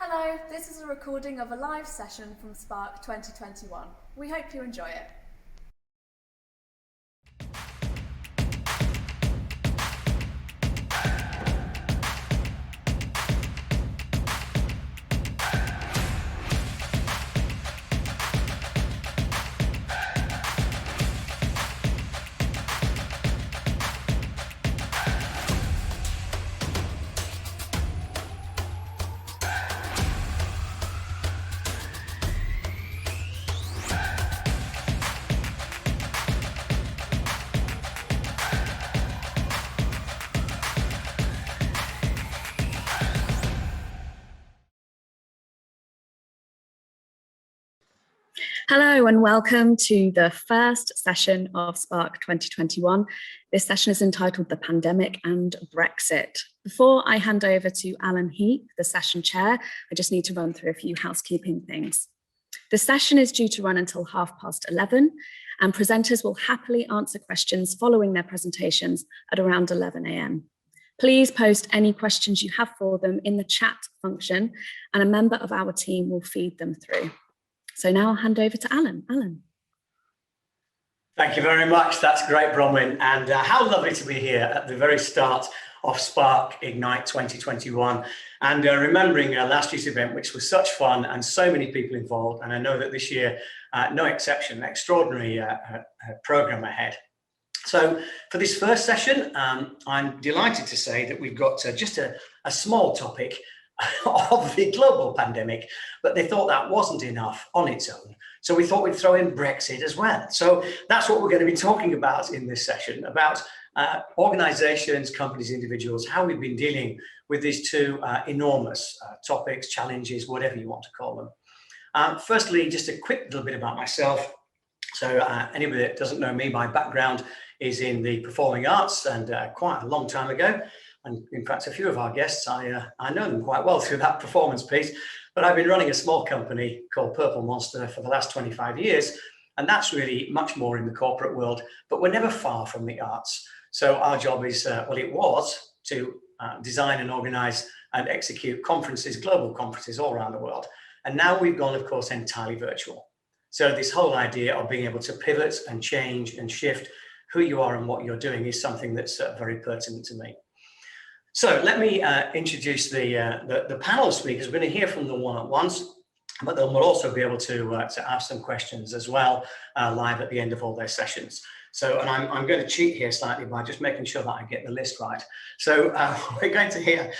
Hello, this is a recording of a live session from Spark 2021. We hope you enjoy it. Hello and welcome to the first session of Spark 2021. This session is entitled The Pandemic and Brexit. Before I hand over to Alan Heap, the session chair, I just need to run through a few housekeeping things. The session is due to run until 11:30, and presenters will happily answer questions following their presentations at around 11 a.m. Please post any questions you have for them in the chat function, and a member of our team will feed them through. So now I'll hand over to Alan. Alan. Thank you very much. That's great, Bronwyn. And how lovely to be here at the very start of Spark Ignite 2021. And remembering last year's event, which was such fun and so many people involved. And I know that this year, no exception, an extraordinary program ahead. So for this first session, I'm delighted to say that we've got just a small topic of the global pandemic, but they thought that wasn't enough on its own. So we thought we'd throw in Brexit as well. So that's what we're going to be talking about in this session, about organizations, companies, individuals, how we've been dealing with these two enormous topics, challenges, whatever you want to call them. Firstly, just a quick little bit about myself. So anybody that doesn't know me, my background is in the performing arts, and quite a long time ago. And in fact, a few of our guests, I know them quite well through that performance piece, but I've been running a small company called Purple Monster for the last 25 years. And that's really much more in the corporate world, but we're never far from the arts. So our job is, well, it was to design and organize and execute conferences, global conferences all around the world. And now we've gone, of course, entirely virtual. So this whole idea of being able to pivot and change and shift who you are and what you're doing is something that's very pertinent to me. So let me introduce the panel of speakers. We're going to hear from them one at once, but then we'll also be able to ask some questions as well live at the end of all their sessions. So, and I'm going to cheat here slightly by just making sure that I get the list right. So we're going to hear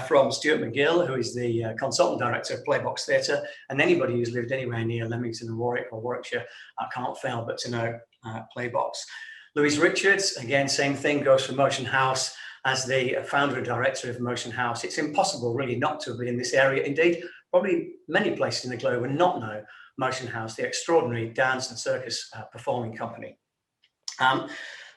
from Stuart McGill, who is the Consultant Director of Playbox Theatre, and anybody who's lived anywhere near Leamington and Warwick or Warwickshire can't fail but to know Playbox. Louise Richards, again, same thing, goes for Motion House. As the founder and director of Motion House, it's impossible really not to have been in this area. Indeed, probably many places in the globe would not know Motion House, the extraordinary dance and circus performing company.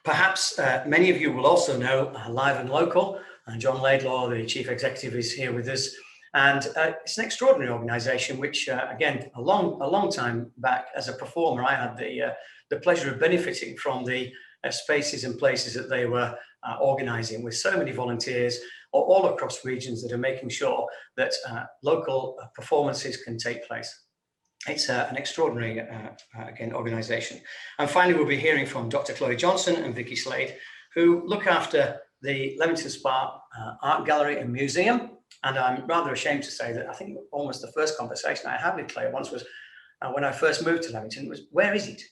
Perhaps many of you will also know Live and Local. John Laidlaw, the chief executive, is here with us. And it's an extraordinary organization, which again, a long time back as a performer, I had the pleasure of benefiting from the spaces and places that they were organizing with so many volunteers all across regions that are making sure that local performances can take place. It's an extraordinary, again, organization. And finally, we'll be hearing from Dr. Chloe Johnson and Vicky Slade, who look after the Leamington Spa Art Gallery and Museum. And I'm rather ashamed to say that I think almost the first conversation I had with Claire once was when I first moved to Leamington was, where is it?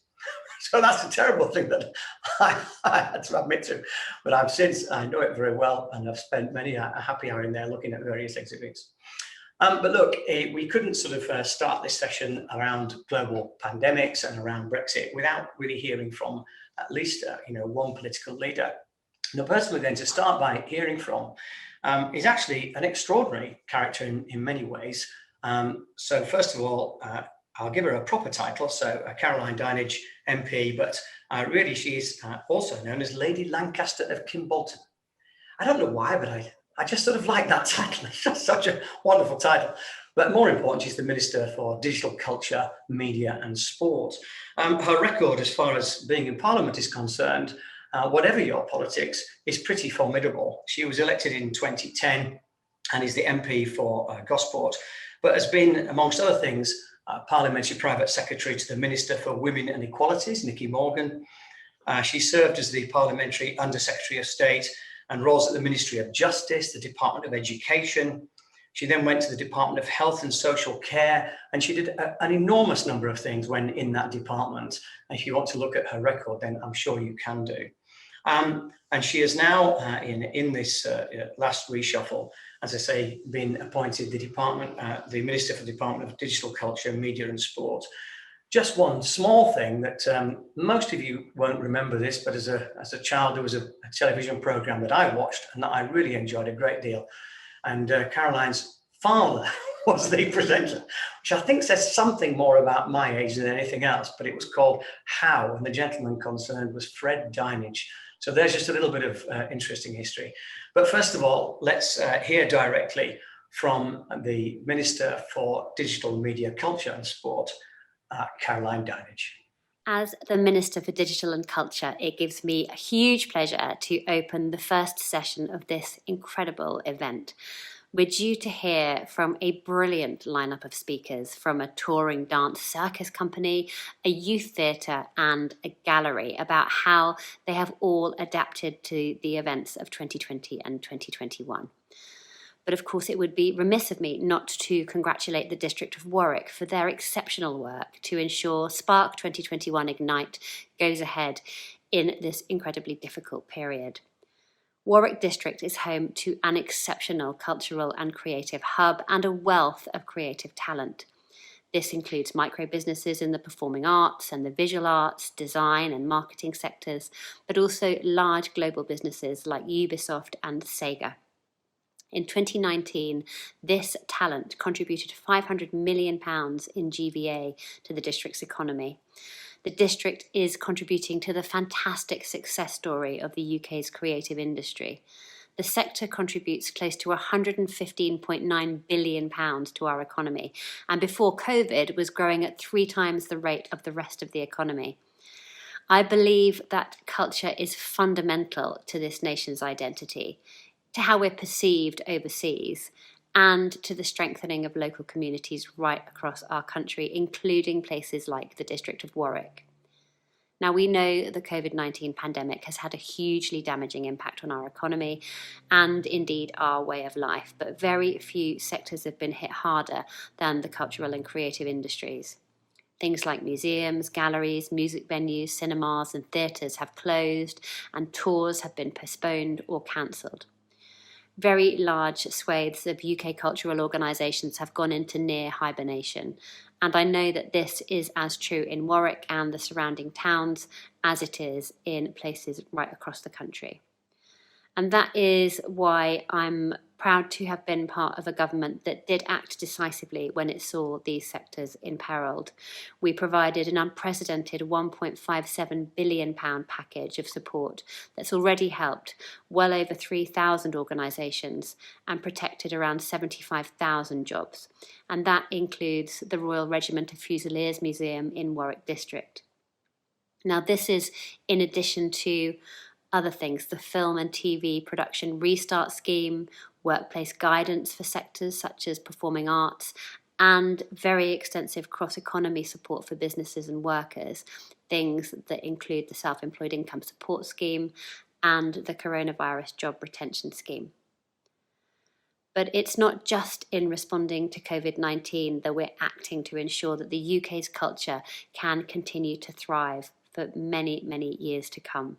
So that's a terrible thing that I had to admit to, but I've since, I know it very well, and I've spent many a happy hour in there looking at various exhibits. But look, we couldn't sort of start this session around global pandemics and around Brexit without really hearing from at least one political leader. The person we're going to start by hearing from is actually an extraordinary character in many ways. So first of all, I'll give her a proper title, so Caroline Dinenage, MP, but really she's also known as Lady Lancaster of Kimbolton. I don't know why, but I just sort of like that title. It's just such a wonderful title. But more important, she's the Minister for Digital Culture, Media and Sport. Her record as far as being in Parliament is concerned, whatever your politics, is pretty formidable. She was elected in 2010 and is the MP for Gosport, but has been, amongst other things, Parliamentary Private Secretary to the Minister for Women and Equalities, Nicky Morgan. She served as the Parliamentary Under Secretary of State and roles at the Ministry of Justice, the Department of Education. She then went to the Department of Health and Social Care, and she did an enormous number of things when in that department. And if you want to look at her record, then I'm sure you can do. And she is now, in this last reshuffle, as I say, been appointed the Minister for the Department of Digital Culture, Media and Sport. Just one small thing that most of you won't remember this, but as a child, there was a television program that I watched and that I really enjoyed a great deal. And Caroline's father was the presenter, which I think says something more about my age than anything else, but it was called How, and the gentleman concerned was Fred Dinenage. So there's just a little bit of interesting history. But first of all, let's hear directly from the Minister for Digital Media, Culture and Sport, Caroline Dinenage. As the Minister for Digital and Culture, it gives me a huge pleasure to open the first session of this incredible event. We're due to hear from a brilliant lineup of speakers from a touring dance circus company, a youth theatre and a gallery about how they have all adapted to the events of 2020 and 2021. But of course, it would be remiss of me not to congratulate the District of Warwick for their exceptional work to ensure Spark 2021 Ignite goes ahead in this incredibly difficult period. Warwick District is home to an exceptional cultural and creative hub and a wealth of creative talent. This includes micro businesses in the performing arts and the visual arts, design and marketing sectors, but also large global businesses like Ubisoft and Sega. In 2019, this talent contributed £500 million in GVA to the district's economy. The district is contributing to the fantastic success story of the UK's creative industry. The sector contributes close to £115.9 billion to our economy, and before COVID was growing at 3 times the rate of the rest of the economy. I believe that culture is fundamental to this nation's identity, to how we're perceived overseas, and to the strengthening of local communities right across our country, including places like the District of Warwick. Now, we know the COVID-19 pandemic has had a hugely damaging impact on our economy and indeed our way of life, but very few sectors have been hit harder than the cultural and creative industries. Things like museums, galleries, music venues, cinemas and theatres have closed, and tours have been postponed or cancelled. Very large swathes of UK cultural organisations have gone into near hibernation, and I know that this is as true in Warwick and the surrounding towns as it is in places right across the country. And that is why I'm proud to have been part of a government that did act decisively when it saw these sectors imperilled. We provided an unprecedented £1.57 billion package of support that's already helped well over 3,000 organisations and protected around 75,000 jobs. And that includes the Royal Regiment of Fusiliers Museum in Warwick District. Now, this is in addition to other things, the Film and TV Production Restart Scheme, workplace guidance for sectors such as performing arts, and very extensive cross-economy support for businesses and workers, things that include the Self-Employed Income Support Scheme and the Coronavirus Job Retention Scheme. But it's not just in responding to COVID-19 that we're acting to ensure that the UK's culture can continue to thrive for many, many years to come.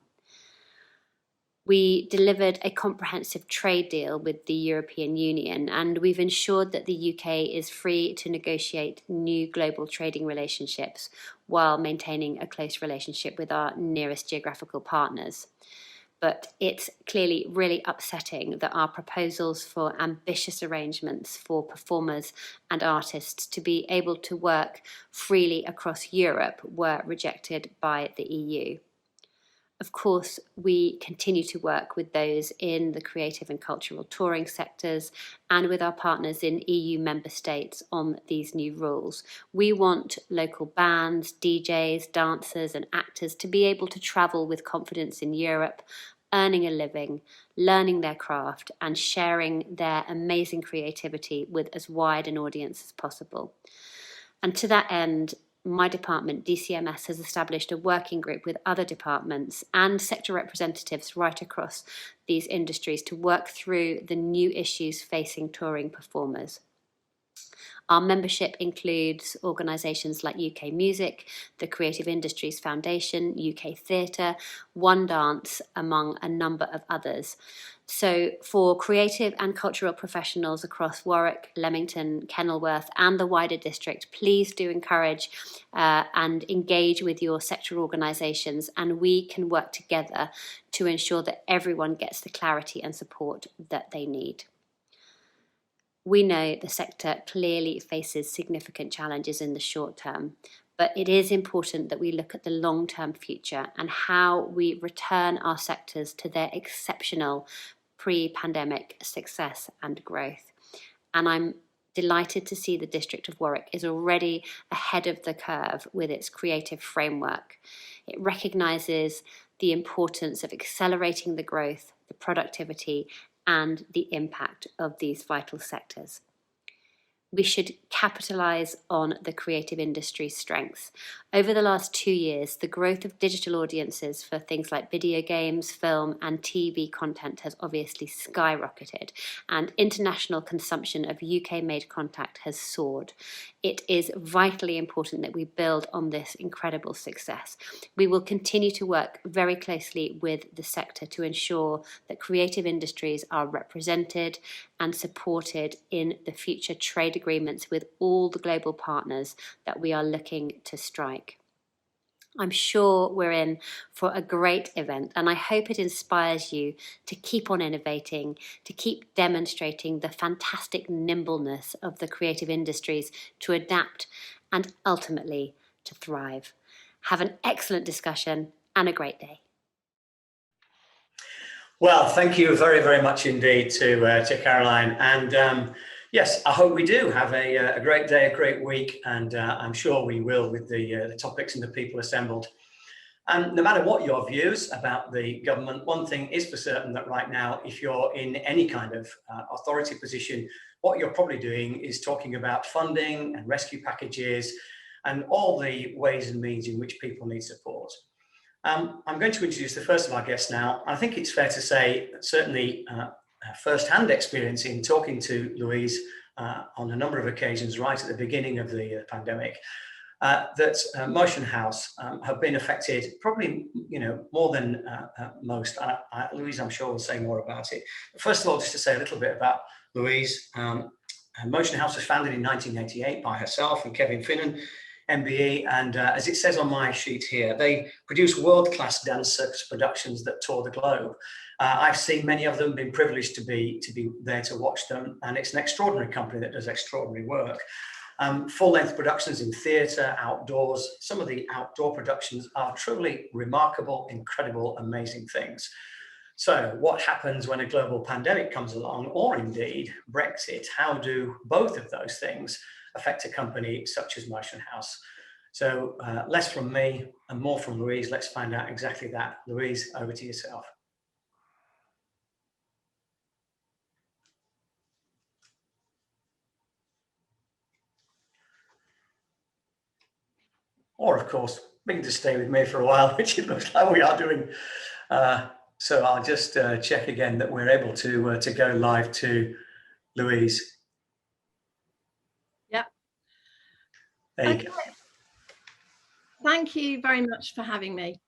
We delivered a comprehensive trade deal with the European Union, and we've ensured that the UK is free to negotiate new global trading relationships while maintaining a close relationship with our nearest geographical partners. But it's clearly really upsetting that our proposals for ambitious arrangements for performers and artists to be able to work freely across Europe were rejected by the EU. Of course, we continue to work with those in the creative and cultural touring sectors and with our partners in EU member states on these new rules. We want local bands, DJs, dancers and actors to be able to travel with confidence in Europe earning a living, learning their craft, and sharing their amazing creativity with as wide an audience as possible. And to that end, my department, DCMS, has established a working group with other departments and sector representatives right across these industries to work through the new issues facing touring performers. Our membership includes organisations like UK Music, the Creative Industries Foundation, UK Theatre, One Dance, among a number of others. So for creative and cultural professionals across Warwick, Leamington, Kenilworth and the wider district, please do encourage and engage with your sector organisations, and we can work together to ensure that everyone gets the clarity and support that they need. We know the sector clearly faces significant challenges in the short term, but it is important that we look at the long-term future and how we return our sectors to their exceptional pre-pandemic success and growth. And I'm delighted to see the District of Warwick is already ahead of the curve with its creative framework. It recognises the importance of accelerating the growth, the productivity, and the impact of these vital sectors. We should capitalise on the creative industry's strengths. Over the last 2 years, the growth of digital audiences for things like video games, film and TV content has obviously skyrocketed, and international consumption of UK-made content has soared. It is vitally important that we build on this incredible success. We will continue to work very closely with the sector to ensure that creative industries are represented and supported in the future trade agreements with all the global partners that we are looking to strike. I'm sure we're in for a great event, and I hope it inspires you to keep on innovating, to keep demonstrating the fantastic nimbleness of the creative industries to adapt and ultimately to thrive. Have an excellent discussion and a great day. Well, thank you very, very much indeed to Caroline. And yes, I hope we do have a great day, a great week, and I'm sure we will with the topics and the people assembled. And no matter what your views about the government, one thing is for certain, that right now, if you're in any kind of authority position, what you're probably doing is talking about funding and rescue packages and all the ways and means in which people need support. I'm going to introduce the first of our guests now. I think it's fair to say that certainly first-hand experience in talking to Louise on a number of occasions right at the beginning of the pandemic, that Motion House have been affected probably, more than most. Louise, I'm sure, will say more about it. But first of all, just to say a little bit about Louise. Motion House was founded in 1988 by herself and Kevin Finnan, MBE, and as it says on my sheet here, they produce world-class dance circus productions that tour the globe. I've seen many of them, been privileged to be there to watch them, and it's an extraordinary company that does extraordinary work. Full-length productions in theatre, outdoors. Some of the outdoor productions are truly remarkable, incredible, amazing things. So what happens when a global pandemic comes along, or indeed Brexit? How do both of those things affect a company such as Motion House? So less from me and more from Louise. Let's find out exactly that. Louise, over to yourself. Or, of course, we can just stay with me for a while, which it looks like we are doing. So I'll just check again that we're able to go live to Louise. Yeah. There you go. Thank you very much for having me.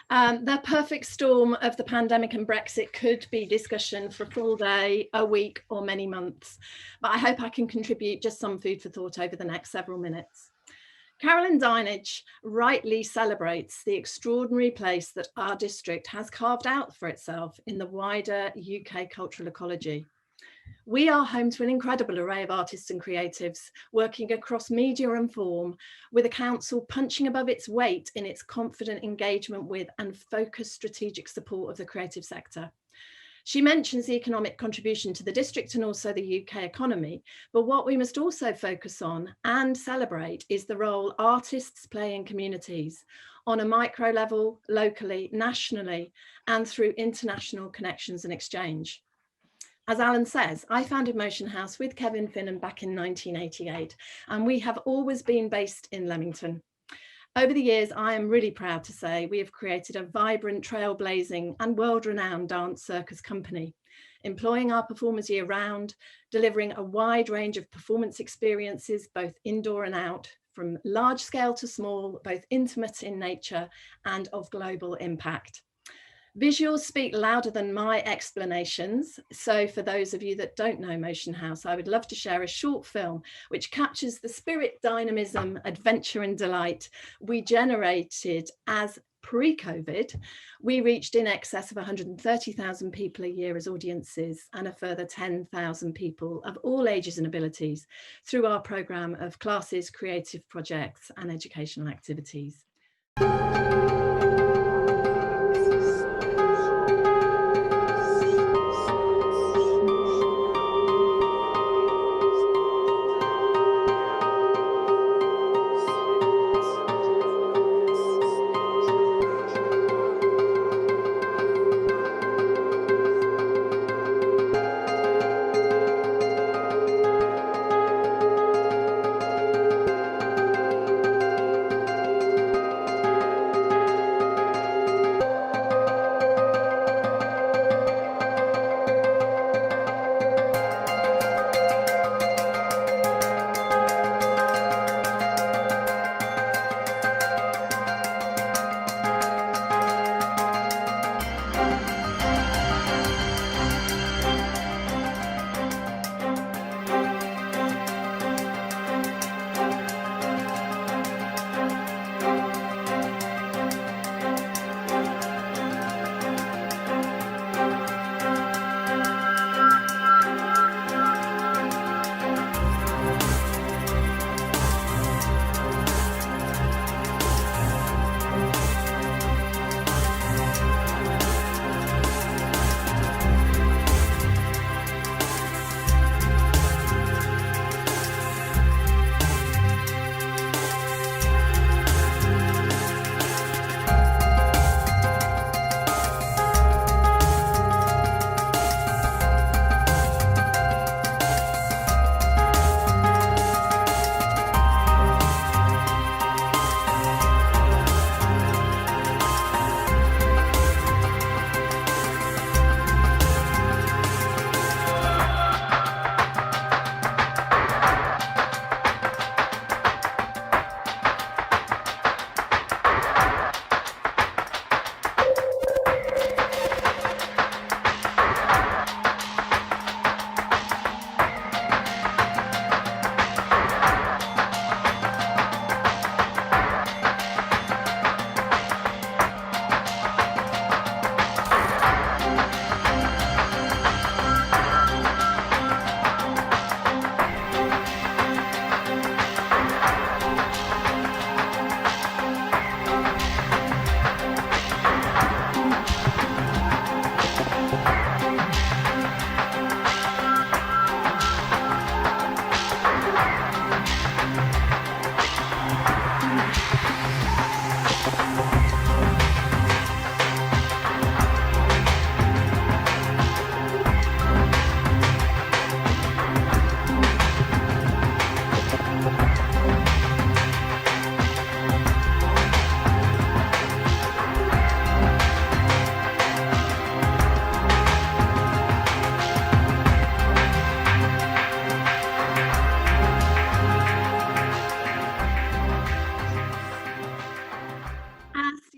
The perfect storm of the pandemic and Brexit could be discussion for a full day, a week, or many months. But I hope I can contribute just some food for thought over the next several minutes. Carolyn Dinenage rightly celebrates the extraordinary place that our district has carved out for itself in the wider UK cultural ecology. We are home to an incredible array of artists and creatives working across media and form, with a council punching above its weight in its confident engagement with and focused strategic support of the creative sector. She mentions the economic contribution to the district and also the UK economy, but what we must also focus on and celebrate is the role artists play in communities on a micro level, locally, nationally, and through international connections and exchange. As Alan says, I founded Motion House with Kevin Finnan back in 1988, and we have always been based in Leamington. Over the years, I am really proud to say we have created a vibrant, trailblazing and world-renowned dance circus company, employing our performers year-round, delivering a wide range of performance experiences, both indoor and out, from large scale to small, both intimate in nature and of global impact. Visuals speak louder than my explanations. So for those of you that don't know Motion House, I would love to share a short film which captures the spirit, dynamism, adventure and delight we generated as pre-COVID. We reached in excess of 130,000 people a year as audiences and a further 10,000 people of all ages and abilities through our programme of classes, creative projects and educational activities.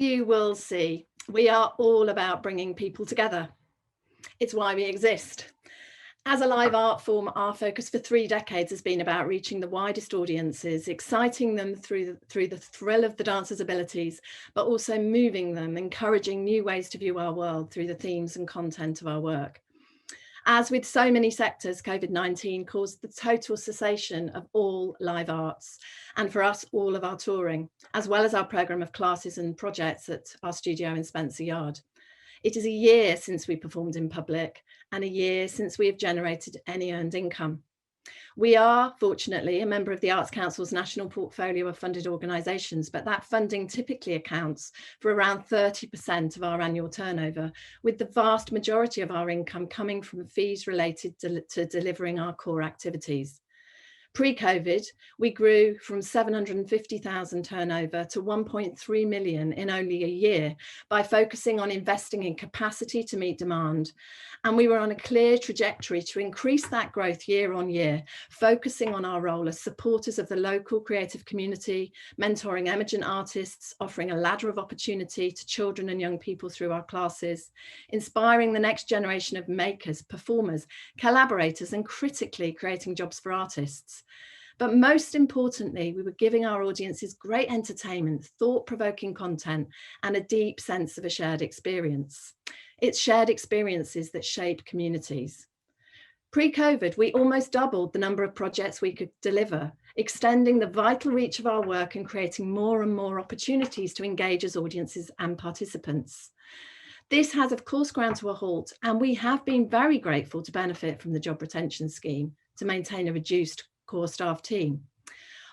You will see, we are all about bringing people together. It's why we exist. As a live art form, our focus for 3 decades has been about reaching the widest audiences, exciting them through the thrill of the dancer's abilities, but also moving them, encouraging new ways to view our world through the themes and content of our work. As with so many sectors, COVID-19 caused the total cessation of all live arts, and for us, all of our touring, as well as our programme of classes and projects at our studio in Spencer Yard. It is a year since we performed in public, and a year since we have generated any earned income. We are, fortunately, a member of the Arts Council's national portfolio of funded organisations, but that funding typically accounts for around 30% of our annual turnover, with the vast majority of our income coming from fees related to delivering our core activities. Pre-COVID, we grew from 750,000 turnover to 1.3 million in only a year by focusing on investing in capacity to meet demand. And we were on a clear trajectory to increase that growth year on year, focusing on our role as supporters of the local creative community, mentoring emergent artists, offering a ladder of opportunity to children and young people through our classes, inspiring the next generation of makers, performers, collaborators, and critically creating jobs for artists. But most importantly, we were giving our audiences great entertainment, thought-provoking content, and a deep sense of a shared experience. It's shared experiences that shape communities. Pre-COVID, we almost doubled the number of projects we could deliver, extending the vital reach of our work and creating more and more opportunities to engage as audiences and participants. This has, of course, ground to a halt, and we have been very grateful to benefit from the job retention scheme to maintain a reduced core staff team.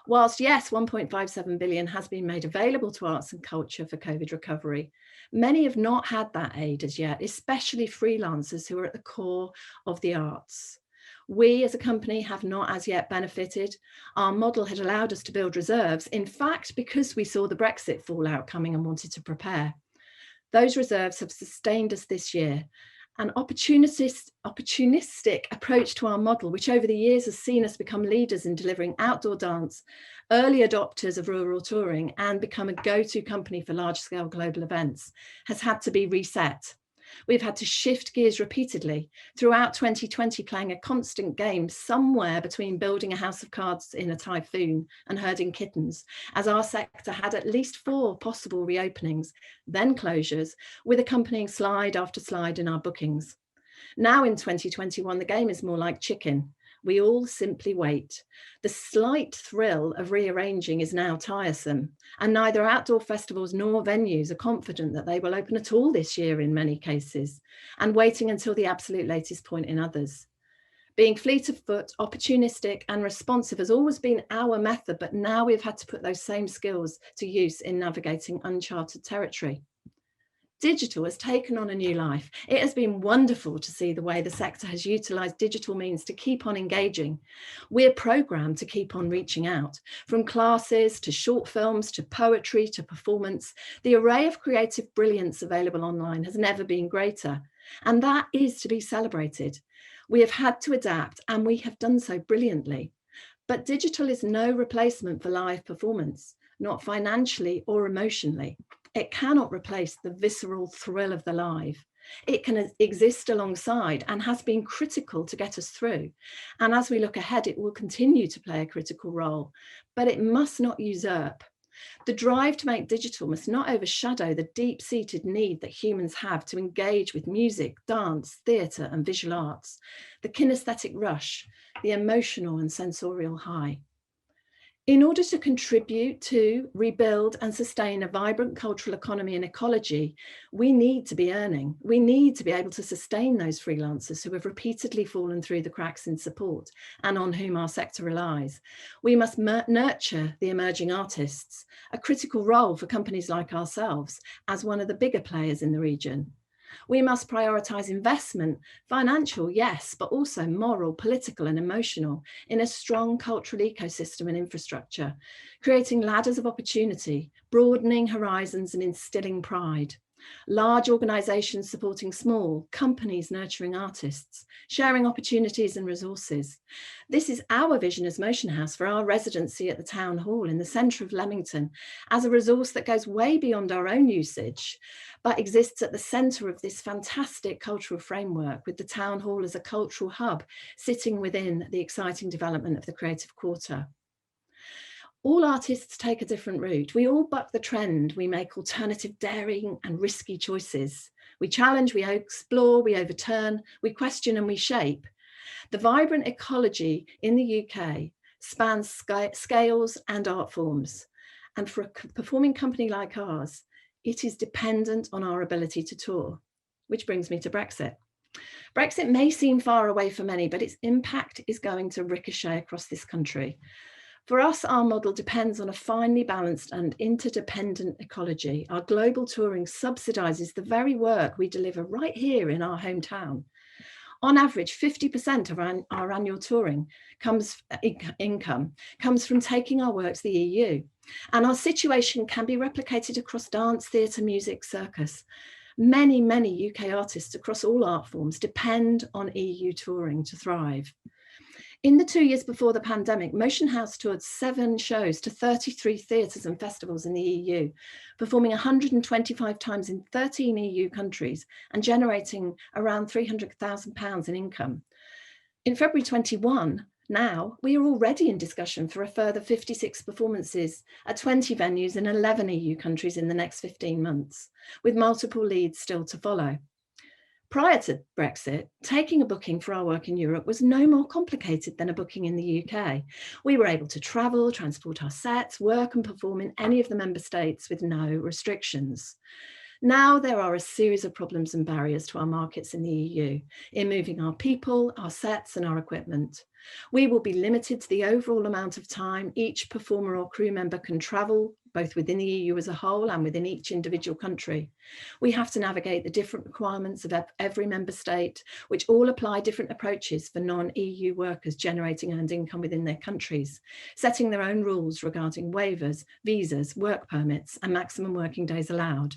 Whilst, yes, 1.57 billion has been made available to arts and culture for COVID recovery, many have not had that aid as yet, especially freelancers who are at the core of the arts. We as a company have not as yet benefited. Our model had allowed us to build reserves, in fact, because we saw the Brexit fallout coming and wanted to prepare. Those reserves have sustained us this year. An opportunistic approach to our model, which over the years has seen us become leaders in delivering outdoor dance, early adopters of rural touring, and become a go-to company for large-scale global events, has had to be reset. We've had to shift gears repeatedly throughout 2020, playing a constant game somewhere between building a house of cards in a typhoon and herding kittens, as our sector had at least 4 possible reopenings, then closures, with accompanying slide after slide in our bookings. Now in 2021, the game is more like chicken. We all simply wait. The slight thrill of rearranging is now tiresome, and neither outdoor festivals nor venues are confident that they will open at all this year in many cases, and waiting until the absolute latest point in others. Being fleet of foot, opportunistic and responsive has always been our method, but now we've had to put those same skills to use in navigating uncharted territory. Digital has taken on a new life. It has been wonderful to see the way the sector has utilised digital means to keep on engaging. We're programmed to keep on reaching out. From classes to short films to poetry to performance, the array of creative brilliance available online has never been greater. And that is to be celebrated. We have had to adapt, and we have done so brilliantly. But digital is no replacement for live performance, not financially or emotionally. It cannot replace the visceral thrill of the live. It can exist alongside and has been critical to get us through. And as we look ahead, it will continue to play a critical role, but it must not usurp. The drive to make digital must not overshadow the deep-seated need that humans have to engage with music, dance, theatre and visual arts, the kinesthetic rush, the emotional and sensorial high. In order to contribute to, rebuild and sustain a vibrant cultural economy and ecology, we need to be earning. We need to be able to sustain those freelancers who have repeatedly fallen through the cracks in support and on whom our sector relies. We must nurture the emerging artists, a critical role for companies like ourselves as one of the bigger players in the region. We must prioritise investment, financial, yes, but also moral, political and emotional, in a strong cultural ecosystem and infrastructure, creating ladders of opportunity, broadening horizons and instilling pride. Large organisations supporting small, companies nurturing artists, sharing opportunities and resources. This is our vision as Motion House for our residency at the Town Hall in the centre of Leamington, as a resource that goes way beyond our own usage, but exists at the centre of this fantastic cultural framework, with the Town Hall as a cultural hub sitting within the exciting development of the Creative Quarter. All artists take a different route. We all buck the trend. We make alternative, daring and risky choices. We challenge, we explore, we overturn, we question and we shape. The vibrant ecology in the UK spans scales and art forms. And for a performing company like ours, it is dependent on our ability to tour, which brings me to Brexit. Brexit may seem far away for many, but its impact is going to ricochet across this country. For us, our model depends on a finely balanced and interdependent ecology. Our global touring subsidises the very work we deliver right here in our hometown. On average, 50% of our annual touring income comes from taking our work to the EU. And our situation can be replicated across dance, theatre, music, circus. Many, many UK artists across all art forms depend on EU touring to thrive. In the 2 years before the pandemic, Motion House toured 7 shows to 33 theatres and festivals in the EU, performing 125 times in 13 EU countries and generating around £300,000 in income. In February 21, now, we are already in discussion for a further 56 performances at 20 venues in 11 EU countries in the next 15 months, with multiple leads still to follow. Prior to Brexit, taking a booking for our work in Europe was no more complicated than a booking in the UK. We were able to travel, transport our sets, work and perform in any of the member states with no restrictions. Now there are a series of problems and barriers to our markets in the EU in moving our people, our sets and our equipment. We will be limited to the overall amount of time each performer or crew member can travel, both within the EU as a whole and within each individual country. We have to navigate the different requirements of every member state, which all apply different approaches for non-EU workers generating earned income within their countries, setting their own rules regarding waivers, visas, work permits and maximum working days allowed.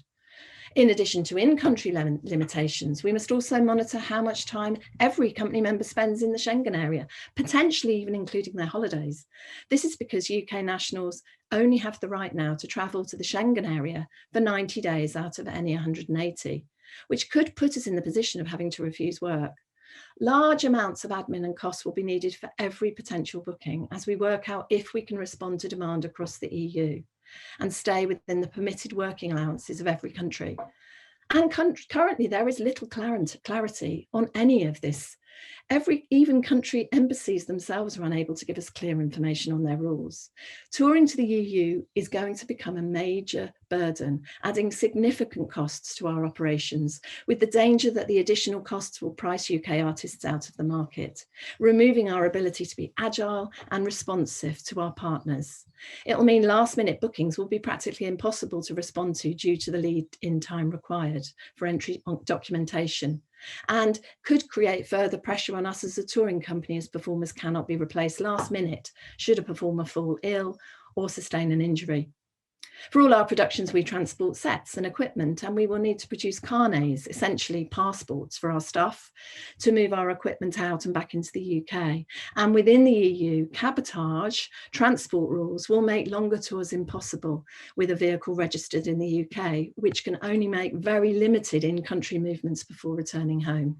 In addition to in-country limitations, we must also monitor how much time every company member spends in the Schengen area, potentially even including their holidays. This is because UK nationals only have the right now to travel to the Schengen area for 90 days out of any 180, which could put us in the position of having to refuse work. Large amounts of admin and costs will be needed for every potential booking as we work out if we can respond to demand across the EU and stay within the permitted working allowances of every country. And currently there is little clarity on any of this. Even country embassies themselves are unable to give us clear information on their rules. Touring to the EU is going to become a major burden, adding significant costs to our operations, with the danger that the additional costs will price UK artists out of the market, removing our ability to be agile and responsive to our partners. It will mean last-minute bookings will be practically impossible to respond to due to the lead-in time required for entry documentation, and could create further pressure on us as a touring company as performers cannot be replaced last minute should a performer fall ill or sustain an injury. For all our productions, we transport sets and equipment, and we will need to produce carnets, essentially passports for our staff, to move our equipment out and back into the UK. And within the EU, cabotage transport rules will make longer tours impossible with a vehicle registered in the UK, which can only make very limited in-country movements before returning home.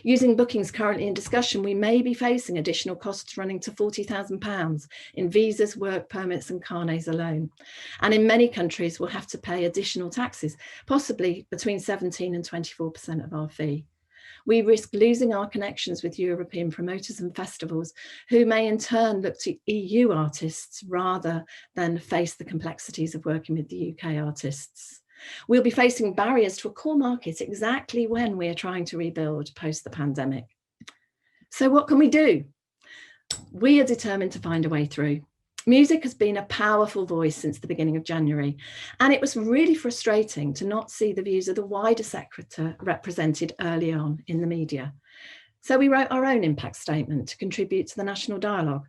Using bookings currently in discussion, we may be facing additional costs running to £40,000 in visas, work permits and carnets alone. And in many countries, we'll have to pay additional taxes, possibly between 17 and 24% of our fee. We risk losing our connections with European promoters and festivals, who may in turn look to EU artists rather than face the complexities of working with the UK artists. We'll be facing barriers to a core market exactly when we are trying to rebuild post the pandemic. So what can we do? We are determined to find a way through. Music has been a powerful voice since the beginning of January, and it was really frustrating to not see the views of the wider sector represented early on in the media. So we wrote our own impact statement to contribute to the national dialogue.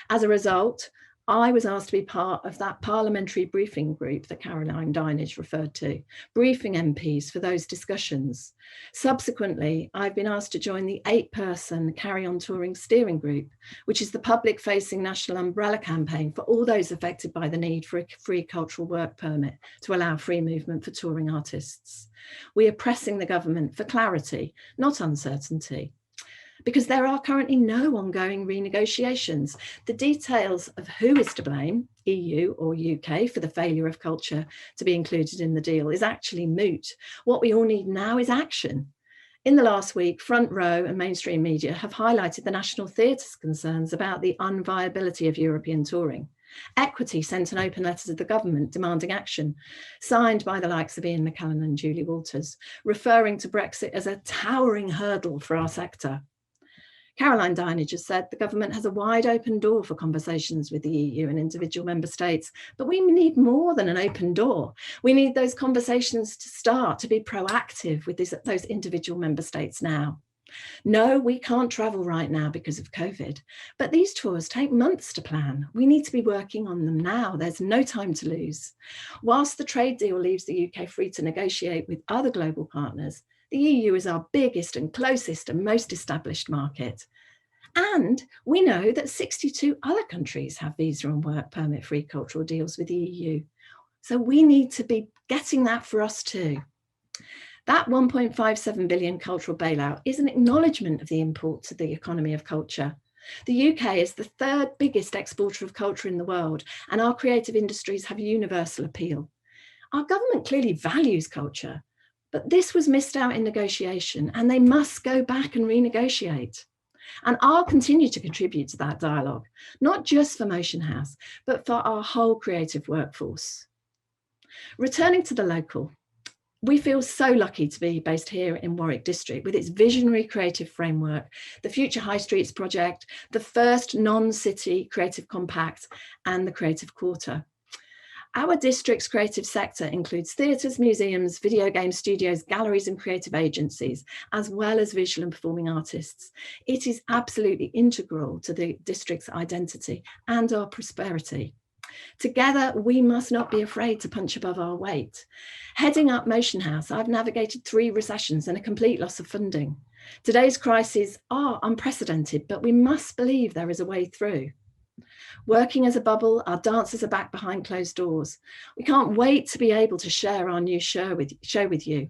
As a result, I was asked to be part of that parliamentary briefing group that Caroline Dinenage referred to, briefing MPs for those discussions. Subsequently, I've been asked to join the 8-person Carry On Touring steering group, which is the public-facing national umbrella campaign for all those affected by the need for a free cultural work permit to allow free movement for touring artists. We are pressing the government for clarity, not uncertainty, because there are currently no ongoing renegotiations. The details of who is to blame, EU or UK, for the failure of culture to be included in the deal is actually moot. What we all need now is action. In the last week, Front Row and mainstream media have highlighted the National Theatre's concerns about the unviability of European touring. Equity sent an open letter to the government demanding action, signed by the likes of Ian McKellen and Julie Walters, referring to Brexit as a towering hurdle for our sector. Caroline Dinenage has said the government has a wide open door for conversations with the EU and individual member states, but we need more than an open door. We need those conversations to start, to be proactive with those individual member states now. No, we can't travel right now because of COVID, but these tours take months to plan. We need to be working on them now. There's no time to lose. Whilst the trade deal leaves the UK free to negotiate with other global partners, the EU is our biggest and closest and most established market. And we know that 62 other countries have visa and work permit free cultural deals with the EU. So we need to be getting that for us too. That 1.57 billion cultural bailout is an acknowledgement of the import to the economy of culture. The UK is the third biggest exporter of culture in the world, and our creative industries have universal appeal. Our government clearly values culture, but this was missed out in negotiation, and they must go back and renegotiate. And I'll continue to contribute to that dialogue, not just for Motion House, but for our whole creative workforce. Returning to the local, we feel so lucky to be based here in Warwick District with its visionary creative framework, the Future High Streets project, the first non-city creative compact, and the Creative Quarter. Our district's creative sector includes theatres, museums, video game studios, galleries and creative agencies, as well as visual and performing artists. It is absolutely integral to the district's identity and our prosperity. Together, we must not be afraid to punch above our weight. Heading up Motion House, I've navigated 3 recessions and a complete loss of funding. Today's crises are unprecedented, but we must believe there is a way through. Working as a bubble, our dancers are back behind closed doors. We can't wait to be able to share our new show with you.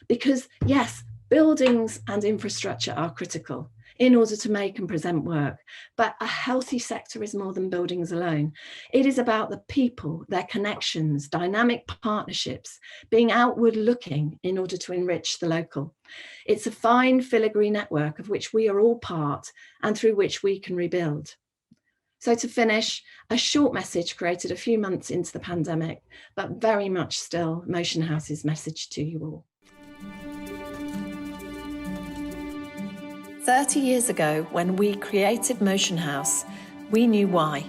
Because yes, buildings and infrastructure are critical in order to make and present work, but a healthy sector is more than buildings alone. It is about the people, their connections, dynamic partnerships, being outward looking in order to enrich the local. It's a fine filigree network of which we are all part and through which we can rebuild. So to finish, a short message created a few months into the pandemic, but very much still Motion House's message to you all. 30 years ago, when we created Motion House, we knew why.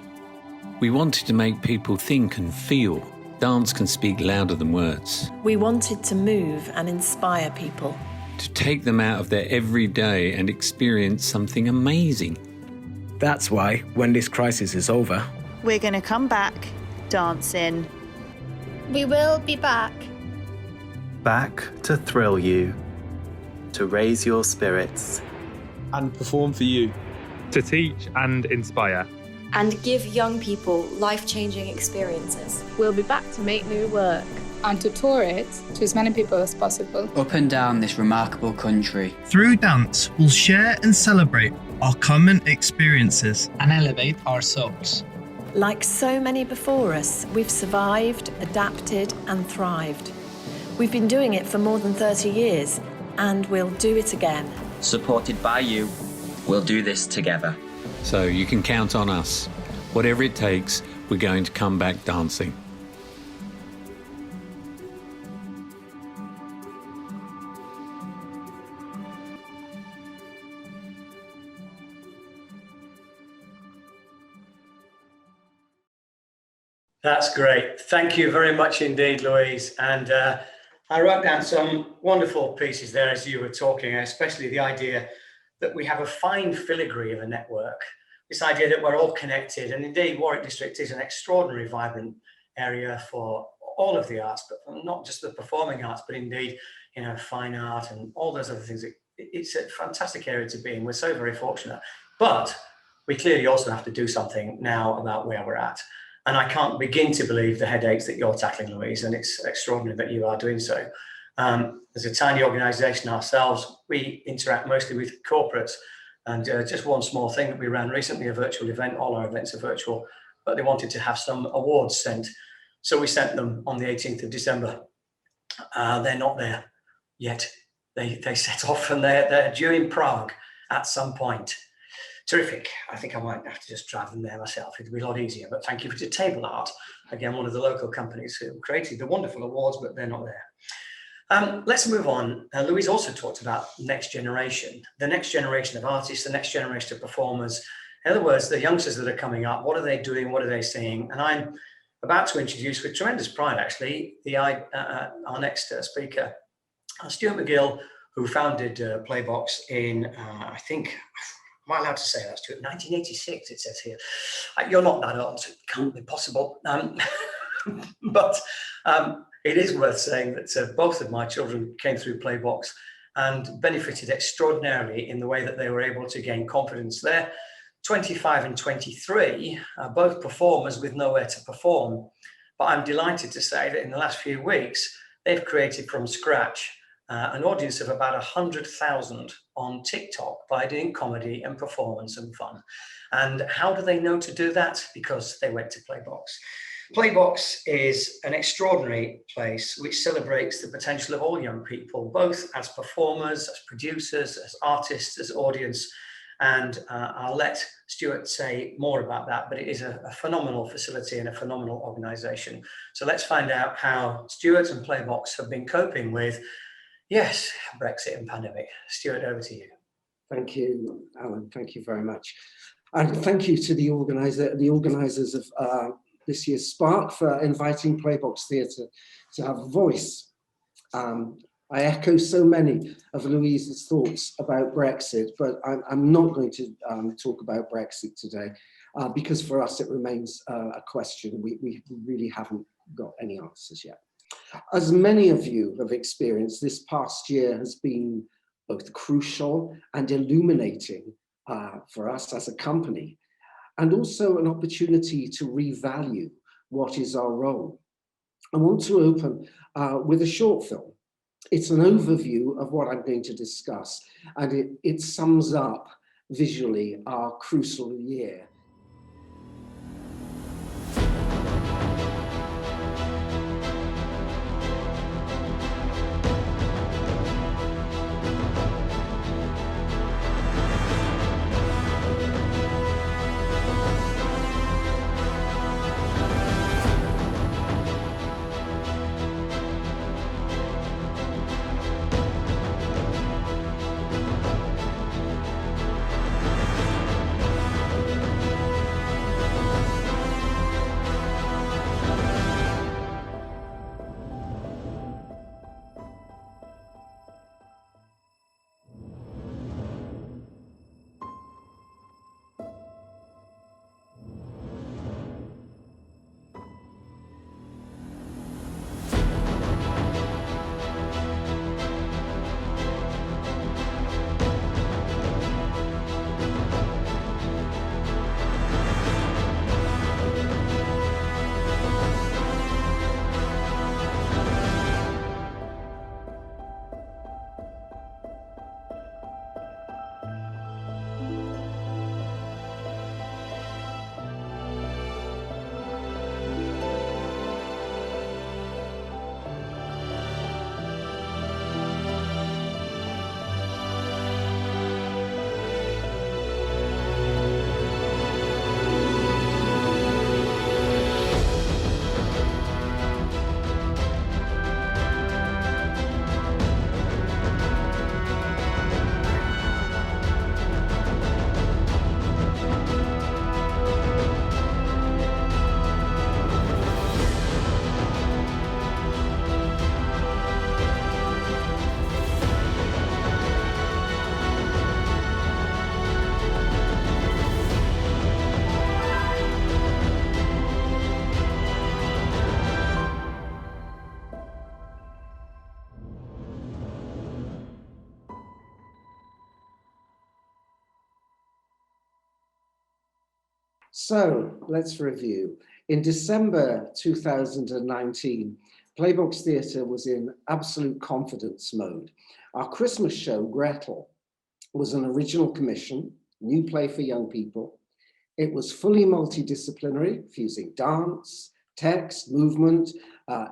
We wanted to make people think and feel. Dance can speak louder than words. We wanted to move and inspire people. To take them out of their everyday and experience something amazing. That's why, when this crisis is over, we're going to come back, dancing. We will be back. Back to thrill you, to raise your spirits. And perform for you. To teach and inspire. And give young people life-changing experiences. We'll be back to make new work. And to tour it to as many people as possible. Up and down this remarkable country. Through dance, we'll share and celebrate our common experiences. And elevate our souls. Like so many before us, we've survived, adapted and thrived. We've been doing it for more than 30 years, and we'll do it again. Supported by you, we'll do this together. So you can count on us. Whatever it takes, we're going to come back dancing. That's great. Thank you very much indeed, Louise. And I wrote down some wonderful pieces there as you were talking, especially the idea that we have a fine filigree of a network, this idea that we're all connected. And indeed, Warwick District is an extraordinarily vibrant area for all of the arts, but not just the performing arts, but indeed, fine art and all those other things. It's a fantastic area to be in. We're so very fortunate. But we clearly also have to do something now about where we're at. And I can't begin to believe the headaches that you're tackling, Louise, and it's extraordinary that you are doing so. As a tiny organisation ourselves, we interact mostly with corporates. And just one small thing that we ran recently, a virtual event, all our events are virtual, but they wanted to have some awards sent. So we sent them on the 18th of December. They're not there yet. they set off and they're due in Prague at some point. Terrific. I think I might have to just drive them there myself. It'd be a lot easier. But thank you to Table Art, again, one of the local companies who created the wonderful awards, but they're not there. Let's move on. Louise also talked about next generation, the next generation of artists, the next generation of performers. In other words, the youngsters that are coming up, what are they doing? What are they seeing? And I'm about to introduce, with tremendous pride actually, our next speaker, Stuart McGill, who founded Playbox in, I think, am I allowed to say that, Stuart? 1986, it says here. You're not that old, so it can't be possible. But it is worth saying that both of my children came through Playbox and benefited extraordinarily in the way that they were able to gain confidence there. 25 and 23, both performers with nowhere to perform. But I'm delighted to say that in the last few weeks, they've created from scratch an audience of about 100,000 on TikTok by doing comedy and performance and fun. And how do they know to do that? Because they went to Playbox. Playbox is an extraordinary place which celebrates the potential of all young people, both as performers, as producers, as artists, as audience. And I'll let Stuart say more about that, but it is a phenomenal facility and a phenomenal organization. So let's find out how Stuart and Playbox have been coping with, yes, Brexit and pandemic. Stuart, over to you. Thank you, Alan. Thank you very much. And thank you to the organisers of this year's Spark for inviting Playbox Theatre to have a voice. I echo so many of Louise's thoughts about Brexit, but I'm not going to talk about Brexit today because for us it remains a question. We really haven't got any answers yet. As many of you have experienced, this past year has been both crucial and illuminating for us as a company, and also an opportunity to revalue what is our role. I want to open with a short film. It's an overview of what I'm going to discuss, and it sums up visually our crucial year. So let's review. In December 2019, Playbox Theatre was in absolute confidence mode. Our Christmas show, Gretel, was an original commission, new play for young people. It was fully multidisciplinary, fusing dance, text, movement,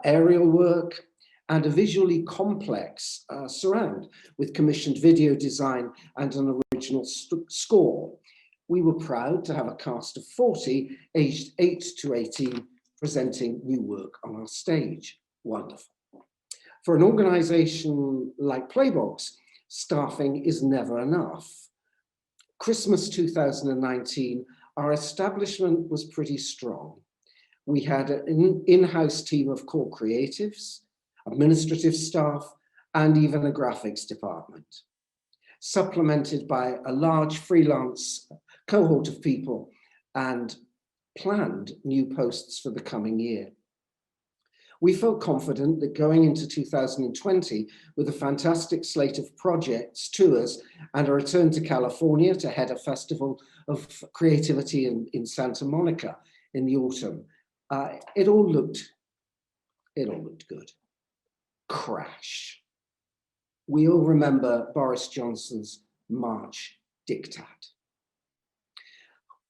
aerial work, and a visually complex surround with commissioned video design and an original score. We were proud to have a cast of 40, aged 8 to 18, presenting new work on our stage. Wonderful. For an organisation like Playbox, staffing is never enough. Christmas 2019, our establishment was pretty strong. We had an in-house team of core creatives, administrative staff, and even a graphics department, supplemented by a large freelance cohort of people and planned new posts for the coming year. We felt confident that going into 2020 with a fantastic slate of projects, tours, and a return to California to head a festival of creativity in Santa Monica in the autumn, it all looked good. Crash. We all remember Boris Johnson's March diktat.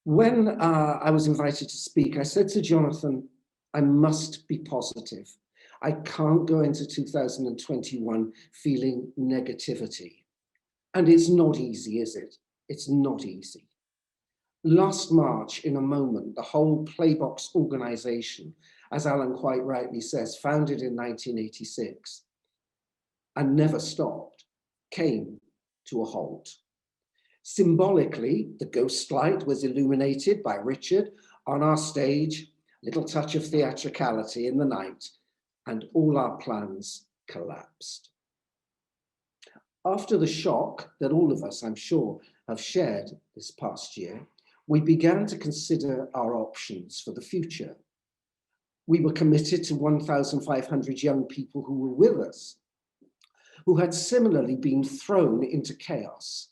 When I was invited to speak, I said to Jonathan, I must be positive. I can't go into 2021 feeling negativity. And it's not easy, is it? It's not easy. Last March, in a moment, the whole Playbox organization, as Alan quite rightly says, founded in 1986 and never stopped, came to a halt. Symbolically, the ghost light was illuminated by Richard on our stage, little touch of theatricality in the night, and all our plans collapsed. After the shock that all of us, I'm sure, have shared this past year, we began to consider our options for the future. We were committed to 1,500 young people who were with us, who had similarly been thrown into chaos.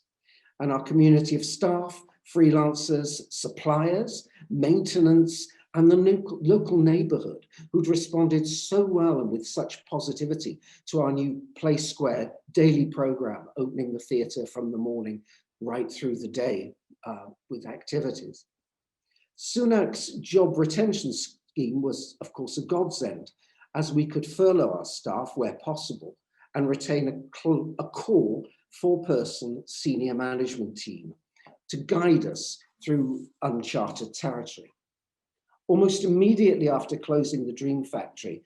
And our community of staff, freelancers, suppliers, maintenance, and the local neighborhood who'd responded so well and with such positivity to our new Play Square daily program, opening the theatre from the morning right through the day with activities. Sunak's job retention scheme was, of course, a godsend, as we could furlough our staff where possible and retain a core 4-person senior management team to guide us through uncharted territory. Almost immediately after closing the Dream Factory,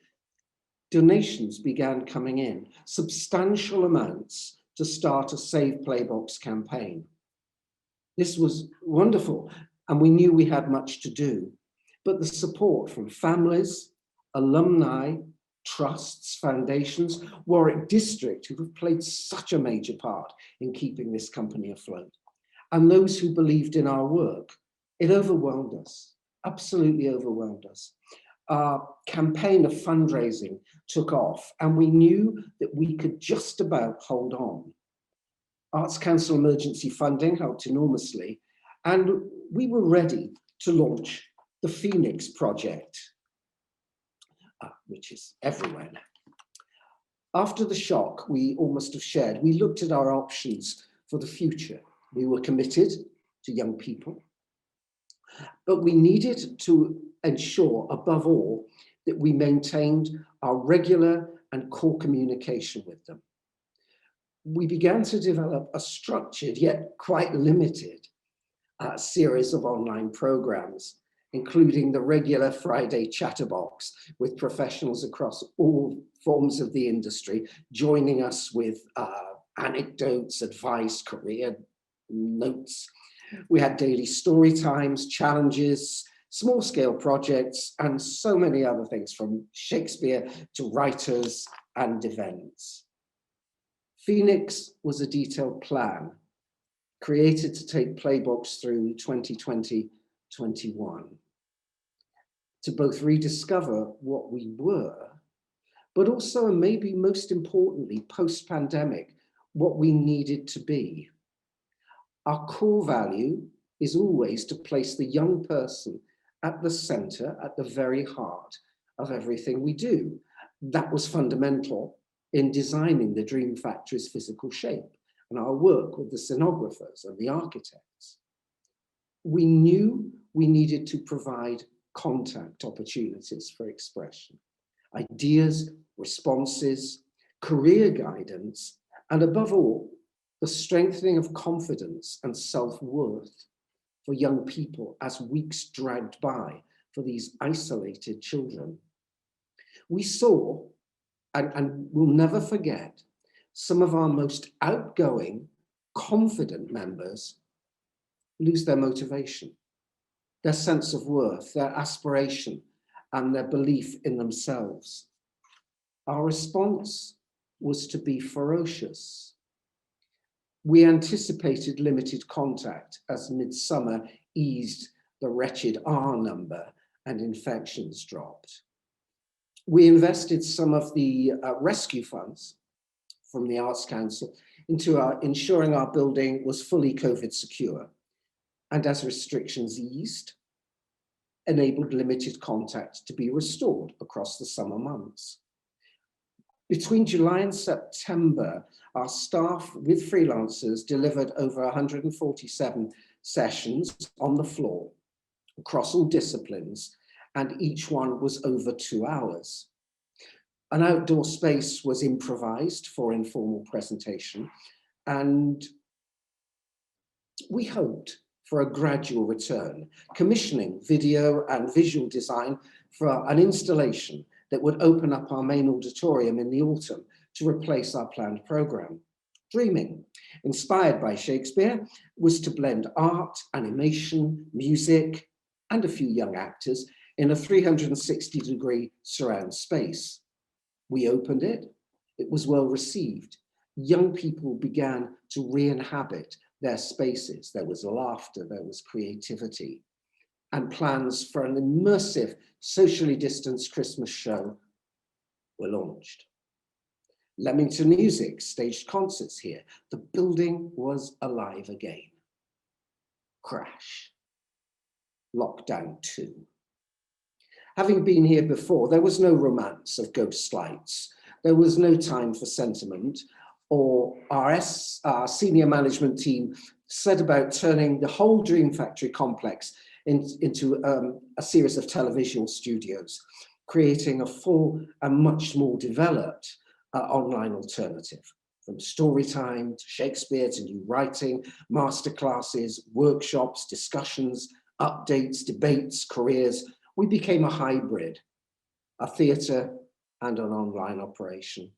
donations began coming in, substantial amounts, to start a Save Playbox campaign. This was wonderful, and we knew we had much to do, but the support from families, alumni, trusts, foundations, Warwick District, who have played such a major part in keeping this company afloat, and those who believed in our work, it overwhelmed us. Absolutely overwhelmed us. Our campaign of fundraising took off, and we knew that we could just about hold on. Arts Council emergency funding helped enormously, and we were ready to launch the Phoenix Project, which is everywhere now. After the shock we almost have shared, we looked at our options for the future. We were committed to young people, but we needed to ensure, above all, that we maintained our regular and core communication with them. We began to develop a structured yet quite limited series of online programs, including the regular Friday chatterbox with professionals across all forms of the industry, joining us with anecdotes, advice, career notes. We had daily story times, challenges, small scale projects, and so many other things, from Shakespeare to writers and events. Phoenix was a detailed plan created to take Playbox through 2020-21, to both rediscover what we were, but also, and maybe most importantly, post-pandemic, what we needed to be. Our core value is always to place the young person at the center, at the very heart of everything we do. That was fundamental in designing the Dream Factory's physical shape and our work with the scenographers and the architects. We knew we needed to provide contact opportunities for expression, ideas responses, career guidance, and above all, the strengthening of confidence and self-worth for young people as weeks dragged by for these isolated children. We saw, and we'll never forget, some of our most outgoing, confident members lose their motivation, their sense of worth, their aspiration, and their belief in themselves. Our response was to be ferocious. We anticipated limited contact as midsummer eased the wretched R number and infections dropped. We invested some of the rescue funds from the Arts Council into ensuring our building was fully COVID secure. And as restrictions eased, enabled limited contact to be restored across the summer months. Between July and September, our staff with freelancers delivered over 147 sessions on the floor across all disciplines, and each one was over 2 hours. An outdoor space was improvised for informal presentation, and we hoped for a gradual return, commissioning video and visual design for an installation that would open up our main auditorium in the autumn to replace our planned programme. Dreaming, inspired by Shakespeare, was to blend art, animation, music, and a few young actors in a 360-degree surround space. We opened it, it was well received. Young people began to re-inhabit their spaces. There was laughter, there was creativity, and plans for an immersive, socially distanced Christmas show were launched. Leamington Music staged concerts here. The building was alive again. Crash. Lockdown 2. Having been here before, there was no romance of ghost lights. There was no time for sentiment, or our senior management team set about turning the whole Dream Factory complex into a series of televisual studios, creating a full and much more developed online alternative, from story time to Shakespeare to new writing, masterclasses, workshops, discussions, updates, debates, careers. We became a hybrid, a theatre and an online operation.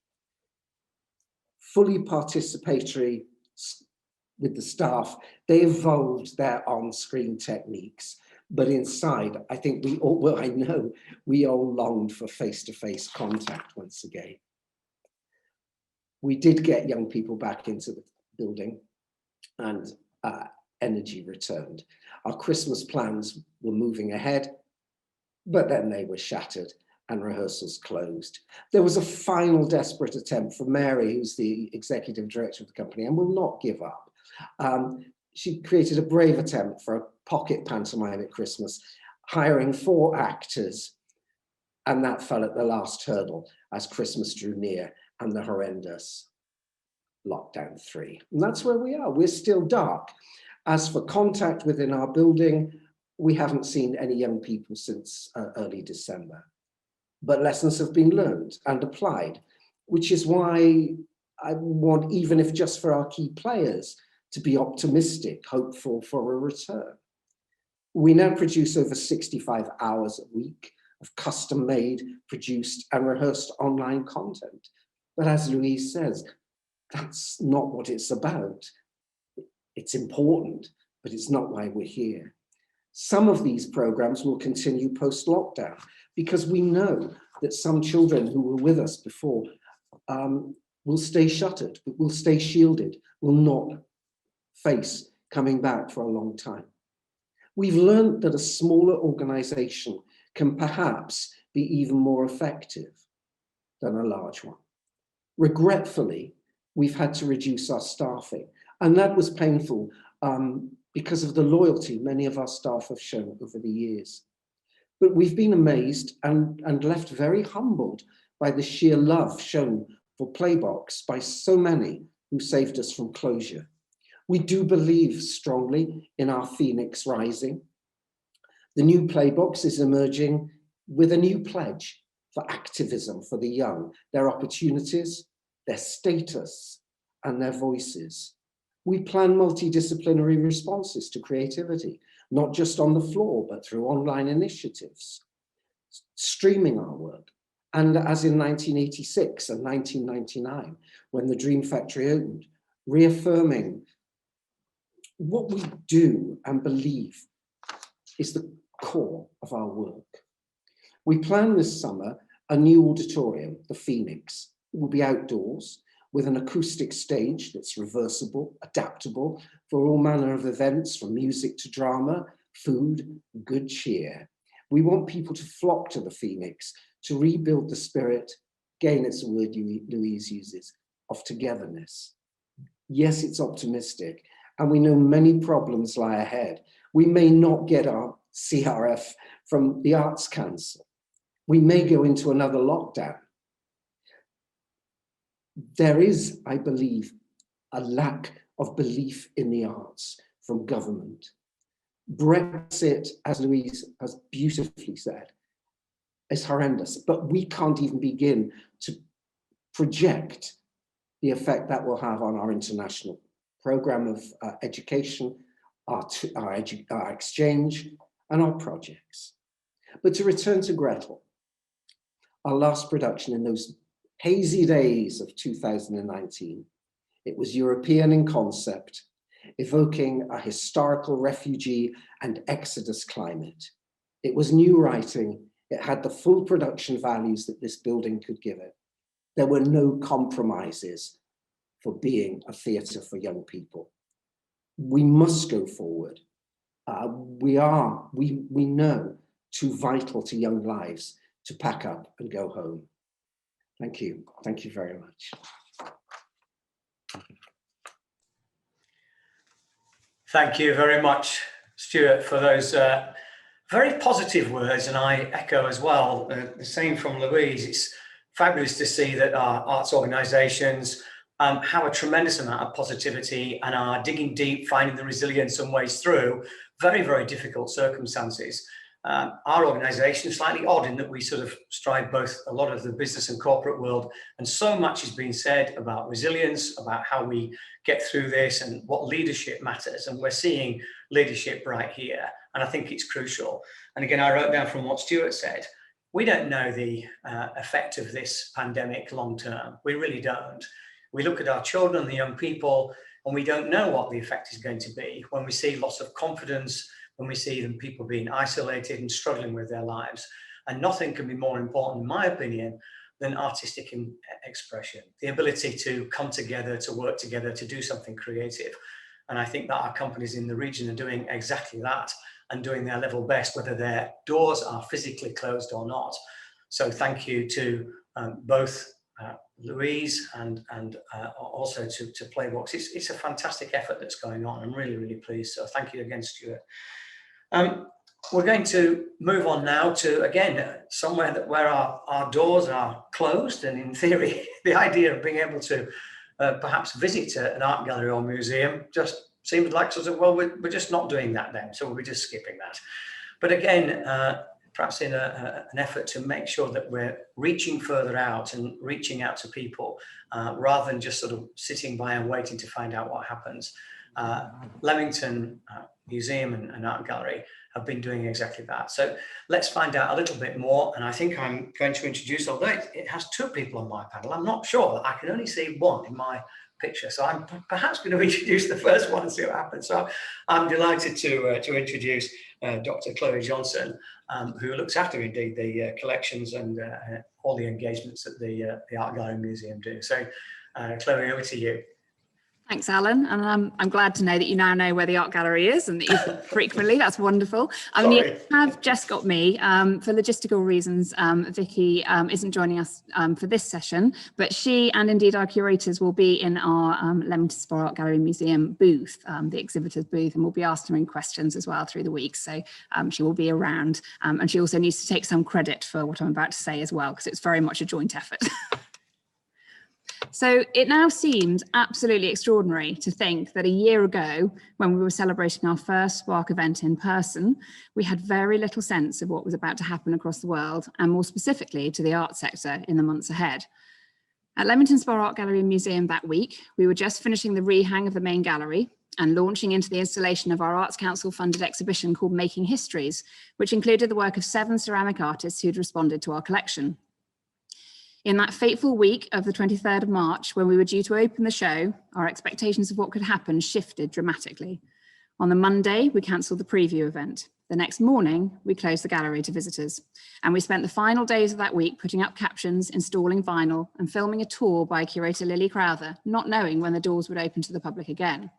Fully participatory with the staff, they evolved their on-screen techniques, but inside, I think we all, well, I know we all longed for face-to-face contact once again. We did get young people back into the building and energy returned. Our Christmas plans were moving ahead, but then they were shattered and rehearsals closed. There was a final desperate attempt from Mary, who's the executive director of the company, and will not give up. She created a brave attempt for a pocket pantomime at Christmas, hiring 4 actors, and that fell at the last hurdle as Christmas drew near and the horrendous lockdown 3. And that's where we are. We're still dark. As for contact within our building, we haven't seen any young people since early December. But lessons have been learned and applied, which is why I want, even if just for our key players, to be optimistic, hopeful for a return. We now produce over 65 hours a week of custom-made, produced and rehearsed online content. But as Louise says, that's not what it's about. It's important, but it's not why we're here. Some of these programs will continue post-lockdown because we know that some children who were with us before will stay shuttered, will stay shielded, will not face coming back for a long time. We've learned that a smaller organization can perhaps be even more effective than a large one. Regretfully, we've had to reduce our staffing, and that was painful because of the loyalty many of our staff have shown over the years. But we've been amazed and left very humbled by the sheer love shown for Playbox by so many who saved us from closure. We do believe strongly in our Phoenix rising. The new Playbox is emerging with a new pledge for activism for the young, their opportunities, their status, and their voices. We plan multidisciplinary responses to creativity, not just on the floor, but through online initiatives, streaming our work. And as in 1986 and 1999, when the Dream Factory opened, reaffirming what we do and believe is the core of our work. We plan this summer a new auditorium, the Phoenix. It will be outdoors with an acoustic stage that's reversible, adaptable for all manner of events, from music to drama, food, good cheer. We want people to flock to the Phoenix to rebuild the spirit, again, it's a word Louise uses, of togetherness. Yes, it's optimistic, and we know many problems lie ahead. We may not get our CRF from the Arts Council. We may go into another lockdown. There is, I believe, a lack of belief in the arts from government. Brexit, as Louise has beautifully said, is horrendous, but we can't even begin to project the effect that will have on our international program of education, our exchange, and our projects. But to return to Gretel, our last production in those hazy days of 2019, it was European in concept, evoking a historical refugee and exodus climate. It was new writing. It had the full production values that this building could give it. There were no compromises for being a theatre for young people. We must go forward. We know, too vital to young lives to pack up and go home. Thank you. Thank you very much. Thank you very much, Stuart, for those very positive words, and I echo as well the same from Louise. It's fabulous to see that our arts organisations have a tremendous amount of positivity and are digging deep, finding the resilience and ways through very, very difficult circumstances. Our organisation is slightly odd in that we sort of strive both a lot of the business and corporate world, and so much is being said about resilience, about how we get through this and what leadership matters, and we're seeing leadership right here, and I think it's crucial. And again, I wrote down from what Stuart said, we don't know the effect of this pandemic long term. We really don't. We look at our children, the young people, and we don't know what the effect is going to be when we see loss of confidence, when we see them, people being isolated and struggling with their lives. And nothing can be more important, in my opinion, than artistic expression, the ability to come together, to work together, to do something creative. And I think that our companies in the region are doing exactly that and doing their level best, whether their doors are physically closed or not. So thank you to both Louise and also to Playbox. It's a fantastic effort that's going on. I'm really, really pleased. So thank you again, Stuart. We're going to move on now to, again, somewhere where our doors are closed, and in theory, the idea of being able to perhaps visit an art gallery or museum just seemed like sort of, well, we're just not doing that then, so we're just skipping that. But again, perhaps in an effort to make sure that we're reaching further out and reaching out to people rather than just sort of sitting by and waiting to find out what happens. Leamington Museum and Art Gallery have been doing exactly that. So let's find out a little bit more. And I think I'm going to introduce, although it has two people on my panel, I'm not sure. I can only see one in my picture. So I'm perhaps going to introduce the first one and see what happens. So I'm delighted to introduce Dr. Chloe Johnson, who looks after indeed the collections and all the engagements that the Art Gallery Museum do. So Chloe, over to you. Thanks, Alan. And I'm glad to know that you now know where the art gallery is and that you frequently. That's wonderful. I mean, you have just got me. For logistical reasons, Vicky isn't joining us for this session, but she and indeed our curators will be in our Leamington Spa Art Gallery Museum booth, the exhibitors booth, and we'll be answering questions as well through the week. So she will be around. And she also needs to take some credit for what I'm about to say as well, because it's very much a joint effort. So it now seems absolutely extraordinary to think that a year ago, when we were celebrating our first Spark event in person, we had very little sense of what was about to happen across the world, and more specifically to the arts sector in the months ahead. At Leamington Spa Art Gallery and Museum that week, we were just finishing the rehang of the main gallery and launching into the installation of our Arts Council funded exhibition called Making Histories, which included the work of 7 ceramic artists who'd responded to our collection. In that fateful week of the 23rd of March, when we were due to open the show, our expectations of what could happen shifted dramatically. On the Monday, we cancelled the preview event. The next morning, we closed the gallery to visitors. And we spent the final days of that week putting up captions, installing vinyl, and filming a tour by curator Lily Crowther, not knowing when the doors would open to the public again.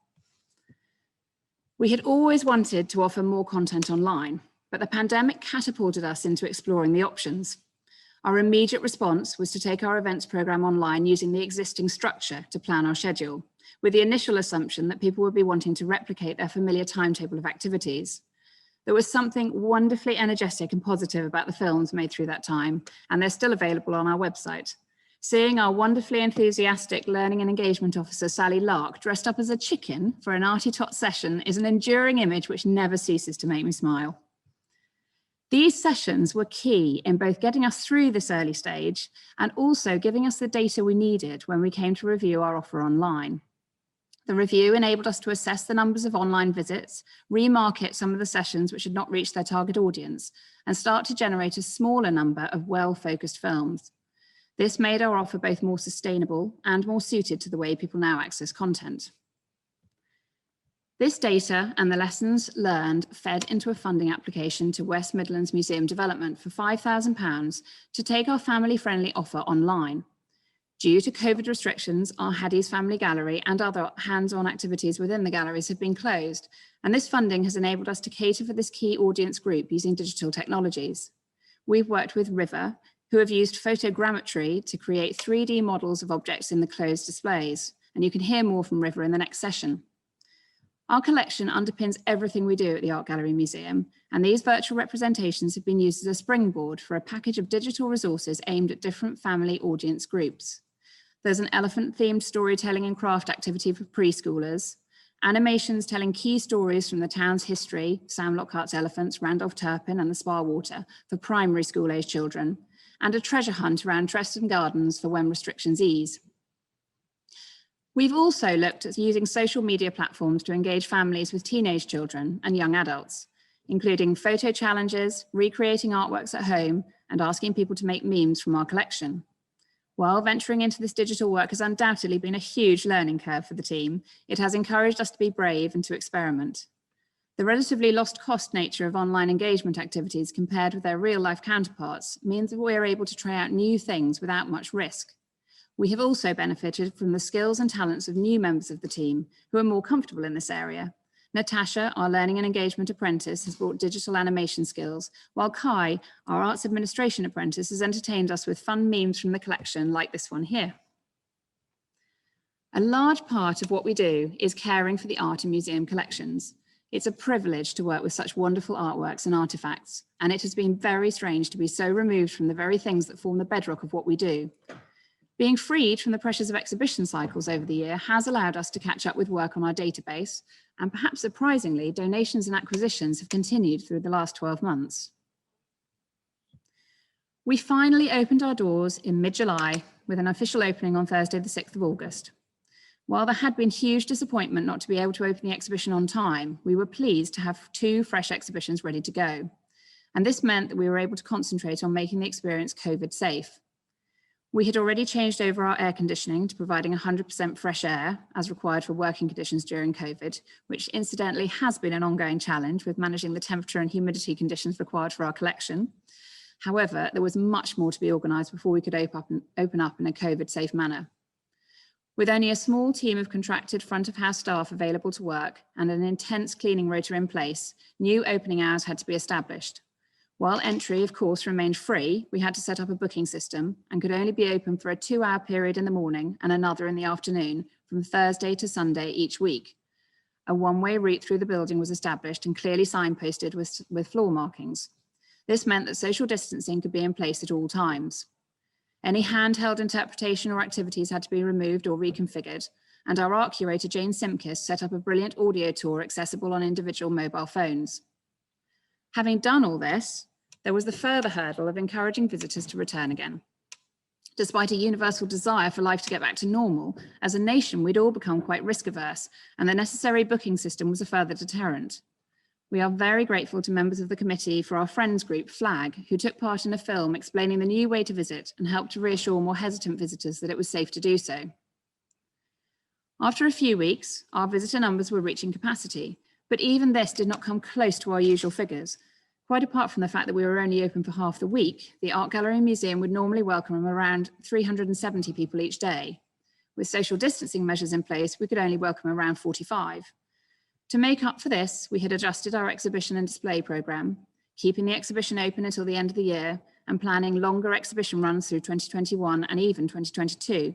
We had always wanted to offer more content online, but the pandemic catapulted us into exploring the options. Our immediate response was to take our events programme online using the existing structure to plan our schedule, with the initial assumption that people would be wanting to replicate their familiar timetable of activities. There was something wonderfully energetic and positive about the films made through that time, and they're still available on our website. Seeing our wonderfully enthusiastic learning and engagement officer, Sally Lark, dressed up as a chicken for an Arty Tot session is an enduring image which never ceases to make me smile. These sessions were key in both getting us through this early stage and also giving us the data we needed when we came to review our offer online. The review enabled us to assess the numbers of online visits, remarket some of the sessions which had not reached their target audience, and start to generate a smaller number of well-focused films. This made our offer both more sustainable and more suited to the way people now access content. This data and the lessons learned fed into a funding application to West Midlands Museum Development for £5,000 to take our family-friendly offer online. Due to COVID restrictions, our Haddie's Family Gallery and other hands-on activities within the galleries have been closed, and this funding has enabled us to cater for this key audience group using digital technologies. We've worked with River, who have used photogrammetry to create 3D models of objects in the closed displays, and you can hear more from River in the next session. Our collection underpins everything we do at the Art Gallery Museum, and these virtual representations have been used as a springboard for a package of digital resources aimed at different family audience groups. There's an elephant-themed storytelling and craft activity for preschoolers, animations telling key stories from the town's history, Sam Lockhart's elephants, Randolph Turpin and the Spa Water for primary school-aged children, and a treasure hunt around Treston Gardens for when restrictions ease. We've also looked at using social media platforms to engage families with teenage children and young adults, including photo challenges, recreating artworks at home, and asking people to make memes from our collection. While venturing into this digital work has undoubtedly been a huge learning curve for the team, it has encouraged us to be brave and to experiment. The relatively lost cost nature of online engagement activities compared with their real-life counterparts means that we're able to try out new things without much risk. We have also benefited from the skills and talents of new members of the team who are more comfortable in this area. Natasha, our learning and engagement apprentice, has brought digital animation skills, while Kai, our arts administration apprentice, has entertained us with fun memes from the collection like this one here. A large part of what we do is caring for the art and museum collections. It's a privilege to work with such wonderful artworks and artifacts, and it has been very strange to be so removed from the very things that form the bedrock of what we do. Being freed from the pressures of exhibition cycles over the year has allowed us to catch up with work on our database, and perhaps surprisingly, donations and acquisitions have continued through the last 12 months. We finally opened our doors in mid-July with an official opening on Thursday, the 6th of August. While there had been huge disappointment not to be able to open the exhibition on time, we were pleased to have 2 fresh exhibitions ready to go. And this meant that we were able to concentrate on making the experience COVID safe. We had already changed over our air conditioning to providing 100% fresh air as required for working conditions during COVID, which incidentally has been an ongoing challenge with managing the temperature and humidity conditions required for our collection. However, there was much more to be organised before we could open up in a COVID safe manner. With only a small team of contracted front of house staff available to work and an intense cleaning rota in place, new opening hours had to be established. While entry, of course, remained free, we had to set up a booking system and could only be open for a 2-hour period in the morning and another in the afternoon from Thursday to Sunday each week. A one-way route through the building was established and clearly signposted with floor markings. This meant that social distancing could be in place at all times. Any handheld interpretation or activities had to be removed or reconfigured, and our art curator Jane Simkis set up a brilliant audio tour accessible on individual mobile phones. Having done all this, there was the further hurdle of encouraging visitors to return again. Despite a universal desire for life to get back to normal, as a nation we'd all become quite risk averse, and the necessary booking system was a further deterrent. We are very grateful to members of the committee for our friends group, FLAG, who took part in a film explaining the new way to visit and helped to reassure more hesitant visitors that it was safe to do so. After a few weeks, our visitor numbers were reaching capacity, but even this did not come close to our usual figures. Quite apart from the fact that we were only open for half the week, the Art Gallery and Museum would normally welcome around 370 people each day. With social distancing measures in place, we could only welcome around 45. To make up for this, we had adjusted our exhibition and display programme, keeping the exhibition open until the end of the year and planning longer exhibition runs through 2021 and even 2022.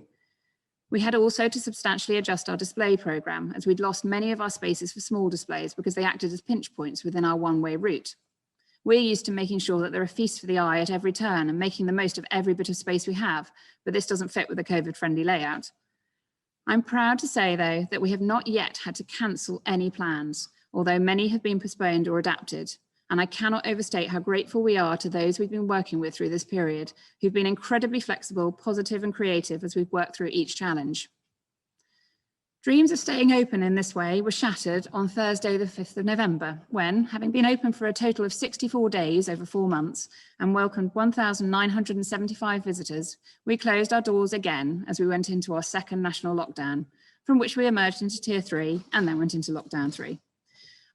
We had also to substantially adjust our display programme as we'd lost many of our spaces for small displays because they acted as pinch points within our one-way route. We're used to making sure that there are feasts for the eye at every turn and making the most of every bit of space we have, but this doesn't fit with a COVID-friendly layout. I'm proud to say, though, that we have not yet had to cancel any plans, although many have been postponed or adapted, and I cannot overstate how grateful we are to those we've been working with through this period, who've been incredibly flexible, positive and creative as we've worked through each challenge. Dreams of staying open in this way were shattered on Thursday, the 5th of November, when, having been open for a total of 64 days over 4 months and welcomed 1,975 visitors, we closed our doors again as we went into our second national lockdown, from which we emerged into Tier 3 and then went into Lockdown 3.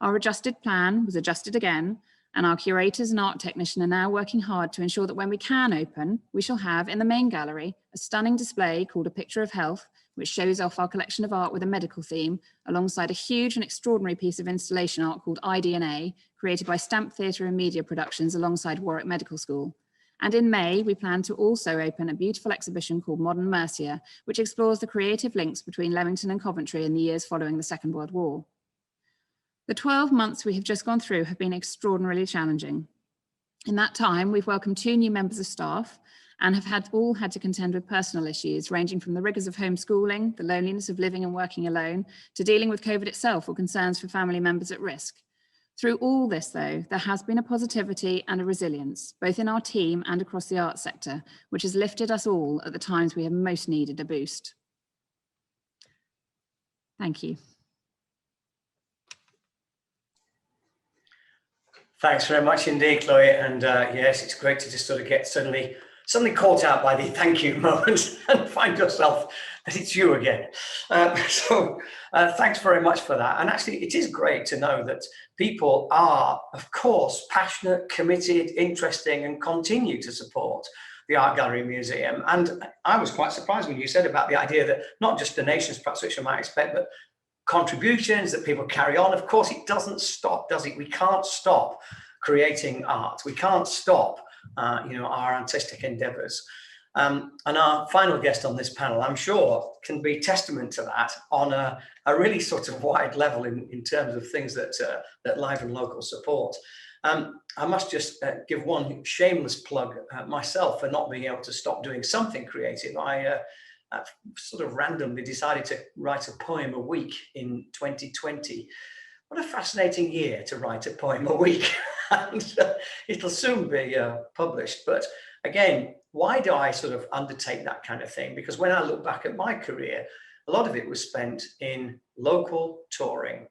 Our adjusted plan was adjusted again, and our curators and art technician are now working hard to ensure that when we can open, we shall have in the main gallery a stunning display called A Picture of Health, which shows off our collection of art with a medical theme, alongside a huge and extraordinary piece of installation art called iDNA, created by Stamp Theatre and Media Productions alongside Warwick Medical School. And in May, we plan to also open a beautiful exhibition called Modern Mercia, which explores the creative links between Leamington and Coventry in the years following the Second World War. The 12 months we have just gone through have been extraordinarily challenging. In that time, we've welcomed 2 new members of staff and have all had to contend with personal issues, ranging from the rigours of homeschooling, the loneliness of living and working alone, to dealing with COVID itself or concerns for family members at risk. Through all this, though, there has been a positivity and a resilience, both in our team and across the arts sector, which has lifted us all at the times we have most needed a boost. Thank you. Thanks very much indeed, Chloe. And yes, it's great to just sort of get suddenly caught out by the thank you moment and find yourself that it's you again. Thanks very much for that. And actually, it is great to know that people are, of course, passionate, committed, interesting, and continue to support the Art Gallery Museum. And I was quite surprised when you said about the idea that not just donations, perhaps, which I might expect, but contributions that people carry on. Of course, it doesn't stop, does it? We can't stop creating art. We can't stop our artistic endeavours. And our final guest on this panel, I'm sure, can be testament to that on a really sort of wide level in terms of things that Live and Local support. I must just give one shameless plug myself for not being able to stop doing something creative. I sort of randomly decided to write a poem a week in 2020. What a fascinating year to write a poem a week. And it'll soon be published. But again, why do I sort of undertake that kind of thing? Because when I look back at my career, a lot of it was spent in local touring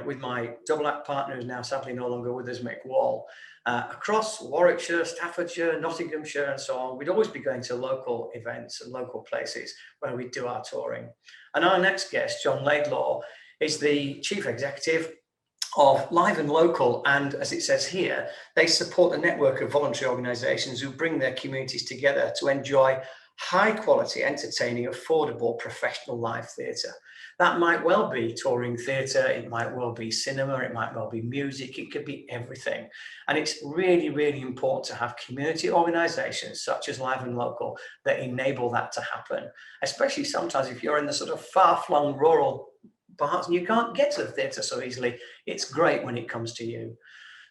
with my double act partner, who's now sadly no longer with us, Mick Wall, across Warwickshire, Staffordshire, Nottinghamshire, and so on. We'd always be going to local events and local places where we do our touring. And our next guest, John Laidlaw, is the chief executive of Live and Local, and as it says here, they support a network of voluntary organisations who bring their communities together to enjoy high quality, entertaining, affordable, professional live theatre. That might well be touring theatre, it might well be cinema, it might well be music, it could be everything. And it's really, really important to have community organisations such as Live and Local that enable that to happen, especially sometimes if you're in the sort of far-flung rural parts and you can't get to the theatre so easily. It's great when it comes to you.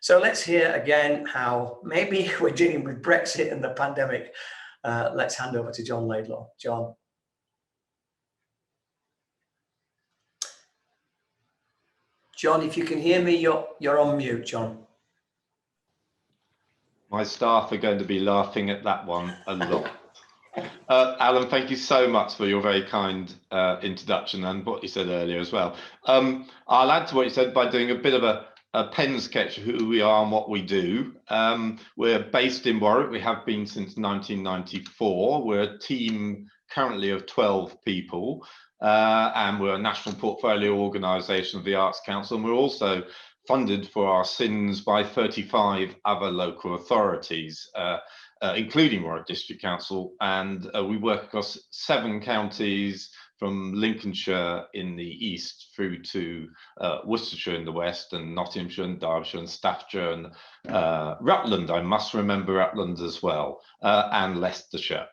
So let's hear again how maybe we're dealing with Brexit and the pandemic let's hand over to John Laidlaw. John. John, if you can hear me, you're on mute, John. My staff are going to be laughing at that one a lot. Alan, thank you so much for your very kind introduction and what you said earlier as well. I'll add to what you said by doing a bit of a pen sketch of who we are and what we do. We're based in Warwick. We have been since 1994. We're a team currently of 12 people. And we're a national portfolio organisation of the Arts Council, and we're also funded for our sins by 35 other local authorities, including Warwick District Council, and we work across 7 counties from Lincolnshire in the east through to Worcestershire in the west, and Nottinghamshire and Derbyshire and Staffordshire and Rutland, I must remember Rutland as well, and Leicestershire.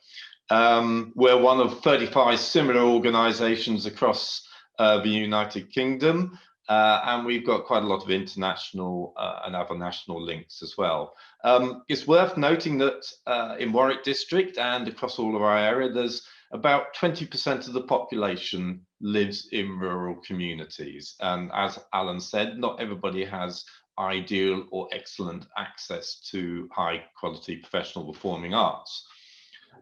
We're one of 35 similar organisations across the United Kingdom, and we've got quite a lot of international and other national links as well. It's worth noting that in Warwick District and across all of our area, there's about 20% of the population lives in rural communities. And as Alan said, not everybody has ideal or excellent access to high quality professional performing arts.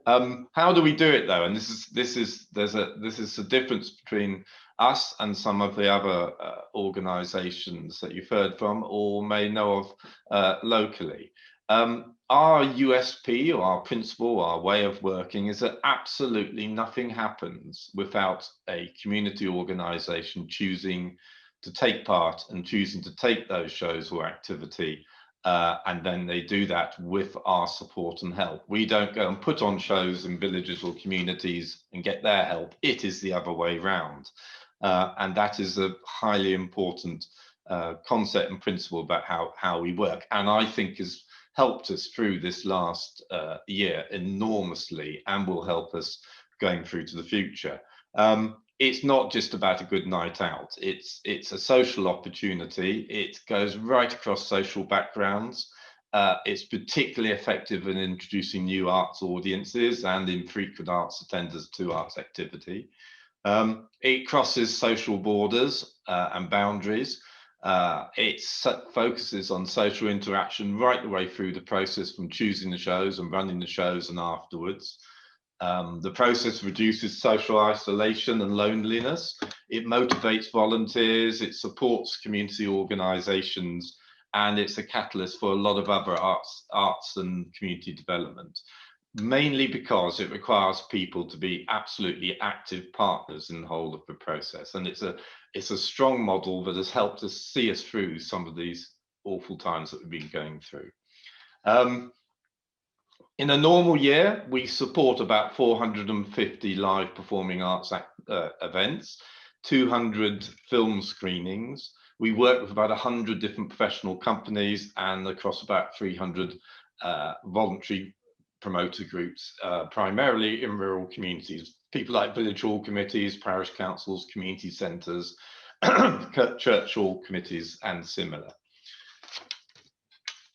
How do we do it though? And this is the difference between us and some of the other organisations that you've heard from or may know of locally. Our USP, or our principle, our way of working is that absolutely nothing happens without a community organisation choosing to take part and choosing to take those shows or activity. And then they do that with our support and help. We don't go and put on shows in villages or communities and get their help. It is the other way round. And that is a highly important concept and principle about how we work. And I think has helped us through this last year enormously and will help us going through to the future. It's not just about a good night out. It's a social opportunity. It goes right across social backgrounds. It's particularly effective in introducing new arts audiences and infrequent arts attenders to arts activity. It crosses social borders and boundaries. It focuses on social interaction right the way through the process, from choosing the shows and running the shows and afterwards. The process reduces social isolation and loneliness. It motivates volunteers, it supports community organisations, and it's a catalyst for a lot of other arts and community development, mainly because it requires people to be absolutely active partners in the whole of the process. And it's a strong model that has helped us see us through some of these awful times that we've been going through. In a normal year, we support about 450 live performing arts events, 200 film screenings. We work with about 100 different professional companies and across about 300 voluntary promoter groups, primarily in rural communities. People like village hall committees, parish councils, community centres, church hall committees and similar.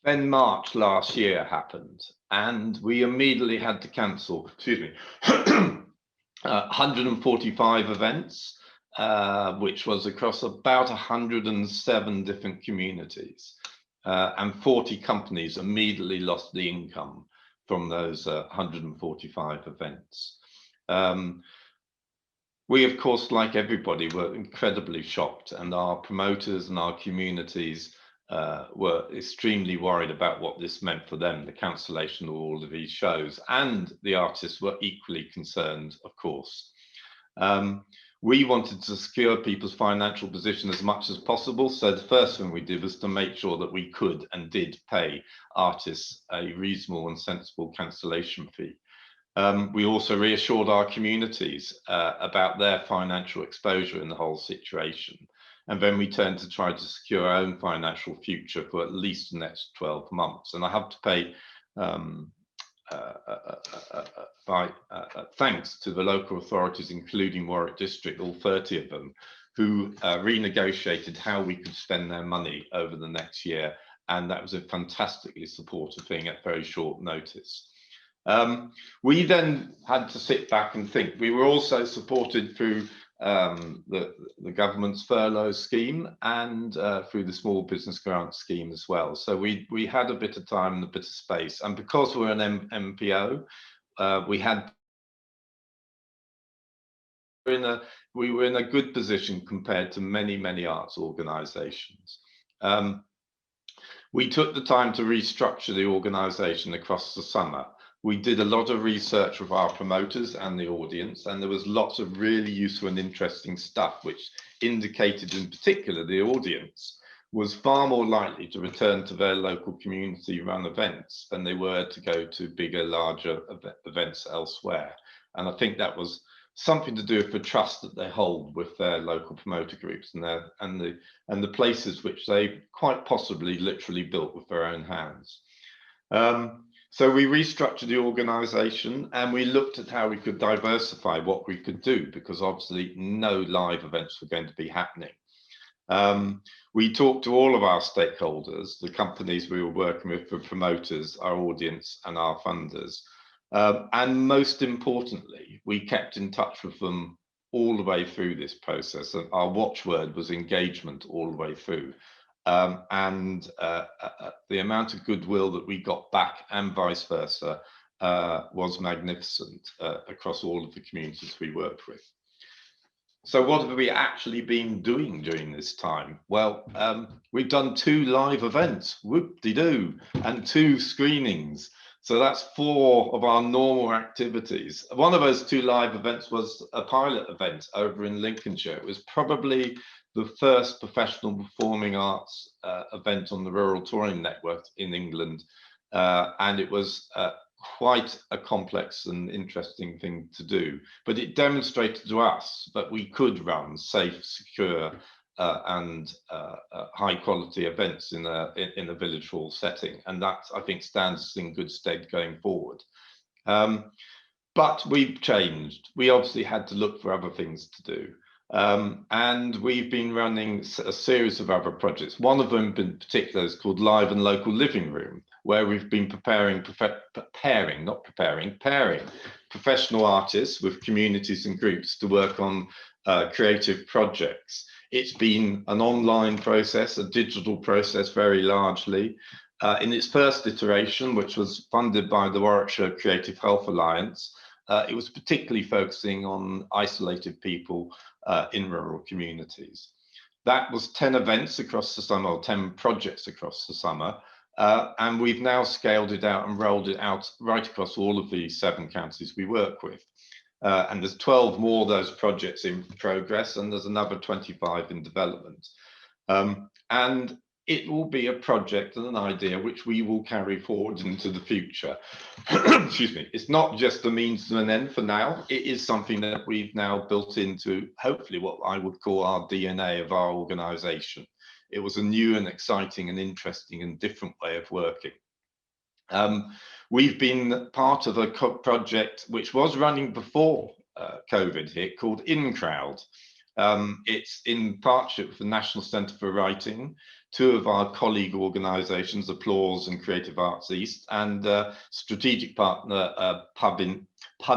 Then March last year happened and we immediately had to cancel, 145 events, which was across about 107 different communities, and 40 companies immediately lost the income from those 145 events. We, of course, like everybody, were incredibly shocked, and our promoters and our communities were extremely worried about what this meant for them, the cancellation of all of these shows, and the artists were equally concerned, of course. We wanted to secure people's financial position as much as possible, so the first thing we did was to make sure that we could and did pay artists a reasonable and sensible cancellation fee. We also reassured our communities about their financial exposure in the whole situation. And then we turned to try to secure our own financial future for at least the next 12 months. And I have to pay thanks to the local authorities, including Warwick District, all 30 of them, who renegotiated how we could spend their money over the next year. And that was a fantastically supportive thing at very short notice. We then had to sit back and think. We were also supported through the government's furlough scheme and through the small business grant scheme as well. So we had a bit of time and a bit of space, and because we're an MPO, we were in a good position compared to many arts organisations. We took the time to restructure the organisation across the summer. We did a lot of research with our promoters and the audience, and there was lots of really useful and interesting stuff which indicated in particular the audience was far more likely to return to their local community run events than they were to go to bigger, larger events elsewhere. And I think that was something to do with the trust that they hold with their local promoter groups and the places which they quite possibly literally built with their own hands. So we restructured the organisation and we looked at how we could diversify what we could do, because obviously no live events were going to be happening. We talked to all of our stakeholders, the companies we were working with, the promoters, our audience and our funders. And most importantly, we kept in touch with them all the way through this process. And our watchword was engagement all the way through. And the amount of goodwill that we got back and vice versa was magnificent across all of the communities we worked with. So what have we actually been doing during this time? Well, we've done 2 live events, whoop-de-doo, and 2 screenings. So that's 4 of our normal activities. One of those 2 live events was a pilot event over in Lincolnshire. It was probably the first professional performing arts event on the Rural Touring Network in England. And it was quite a complex and interesting thing to do. But it demonstrated to us that we could run safe, secure, and high quality events in a village hall setting, and that I think stands us in good stead going forward. But we've changed. We obviously had to look for other things to do, and we've been running a series of other projects. One of them in particular is called Live and Local Living Room, where we've been pairing professional artists with communities and groups to work on creative projects. It's been an online process, a digital process very largely. In its first iteration, which was funded by the Warwickshire Creative Health Alliance, it was particularly focusing on isolated people in rural communities. That was 10 events across the summer, or 10 projects across the summer, and we've now scaled it out and rolled it out right across all of the 7 counties we work with. And there's 12 more of those projects in progress, and there's another 25 in development. And it will be a project and an idea which we will carry forward into the future. Excuse me. It's not just a means to an end for now. It is something that we've now built into, hopefully, what I would call our DNA of our organisation. It was a new and exciting and interesting and different way of working. We've been part of a project which was running before COVID hit, called InCrowd. It's in partnership with the National Centre for Writing, 2 of our colleague organisations, Applause and Creative Arts East, and strategic partner Pub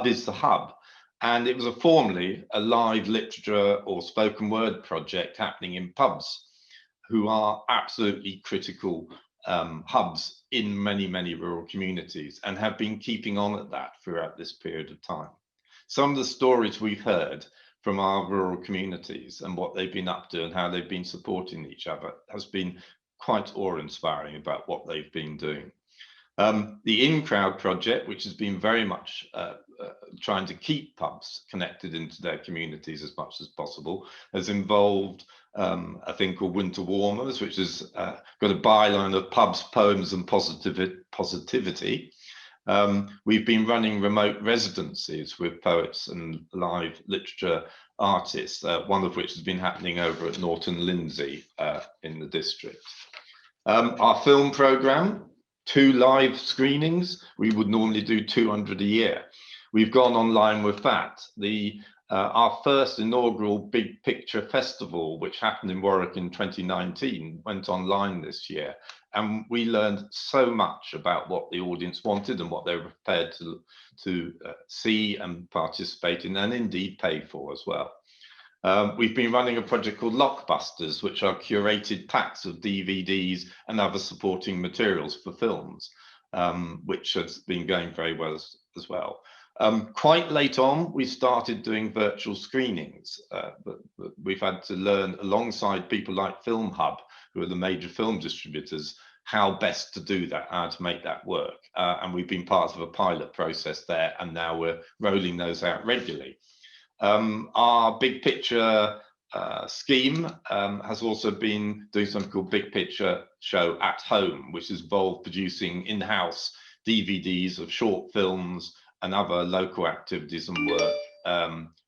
is the Hub. And it was formerly a live literature or spoken word project happening in pubs, who are absolutely critical hubs in many rural communities, and have been keeping on at that throughout this period of time. Some of the stories we've heard from our rural communities and what they've been up to and how they've been supporting each other has been quite awe-inspiring about what they've been doing. The InCrowd project, which has been very much trying to keep pubs connected into their communities as much as possible, has involved a thing called Winter Warmers, which has got a byline of pubs, poems and positivity. We've been running remote residencies with poets and live literature artists, one of which has been happening over at Norton Lindsay in the district. Our film programme, 2 live screenings. We would normally do 200 a year. We've gone online with that. Our first inaugural Big Picture Festival, which happened in Warwick in 2019, went online this year. And we learned so much about what the audience wanted and what they were prepared to see and participate in, and indeed pay for as well. We've been running a project called Lockbusters, which are curated packs of DVDs and other supporting materials for films, which has been going very well as well. Quite late on, we started doing virtual screenings, but we've had to learn alongside people like Film Hub, who are the major film distributors, how best to do that, how to make that work. And we've been part of a pilot process there, and now we're rolling those out regularly. Our Big Picture scheme has also been doing something called Big Picture Show at Home, which has involved producing in-house DVDs of short films and other local activities and work,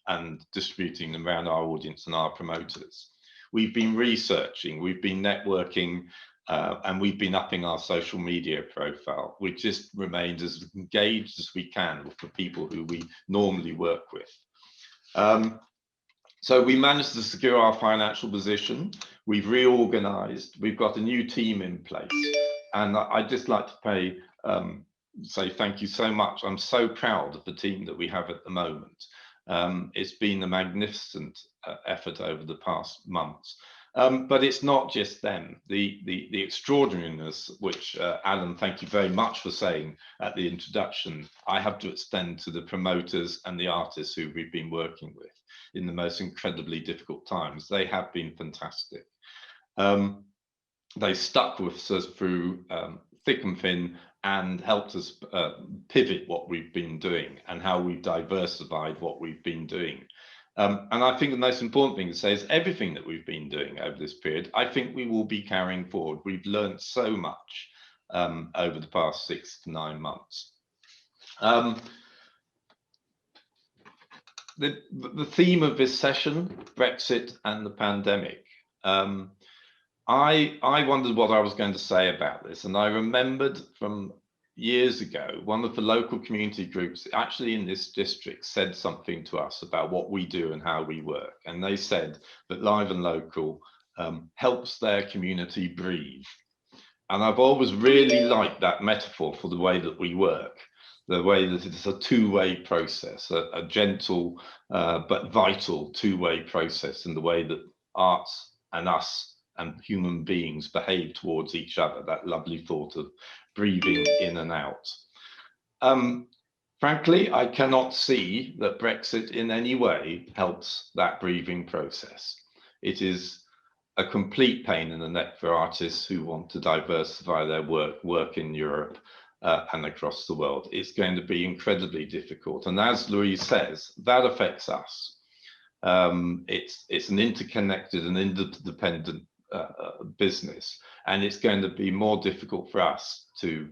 and distributing them around our audience and our promoters. We've been researching, we've been networking, and we've been upping our social media profile. We've just remained as engaged as we can with the people who we normally work with. So we managed to secure our financial position. We've reorganized, we've got a new team in place, and I'd just like to say thank you so much. I'm so proud of the team that we have at the moment. It's been a magnificent effort over the past months, but it's not just them. The extraordinariness, which Alan, thank you very much for saying at the introduction, I have to extend to the promoters and the artists who we've been working with in the most incredibly difficult times. They have been fantastic. They stuck with us through thick and thin, and helped us pivot what we've been doing and how we've diversified what we've been doing. And I think the most important thing to say is everything that we've been doing over this period, I think we will be carrying forward. We've learned so much over the past 6 to 9 months. The theme of this session, Brexit and the pandemic. I wondered what I was going to say about this, and I remembered from years ago, one of the local community groups actually in this district said something to us about what we do and how we work. And they said that Live and Local helps their community breathe. And I've always really liked that metaphor for the way that we work, the way that it's a two-way process, a gentle but vital two-way process in the way that arts and us and human beings behave towards each other, that lovely thought of breathing in and out. Frankly, I cannot see that Brexit in any way helps that breathing process. It is a complete pain in the neck for artists who want to diversify their work in Europe and across the world. It's going to be incredibly difficult. And as Louise says, that affects us. It's an interconnected and interdependent business, and it's going to be more difficult for us to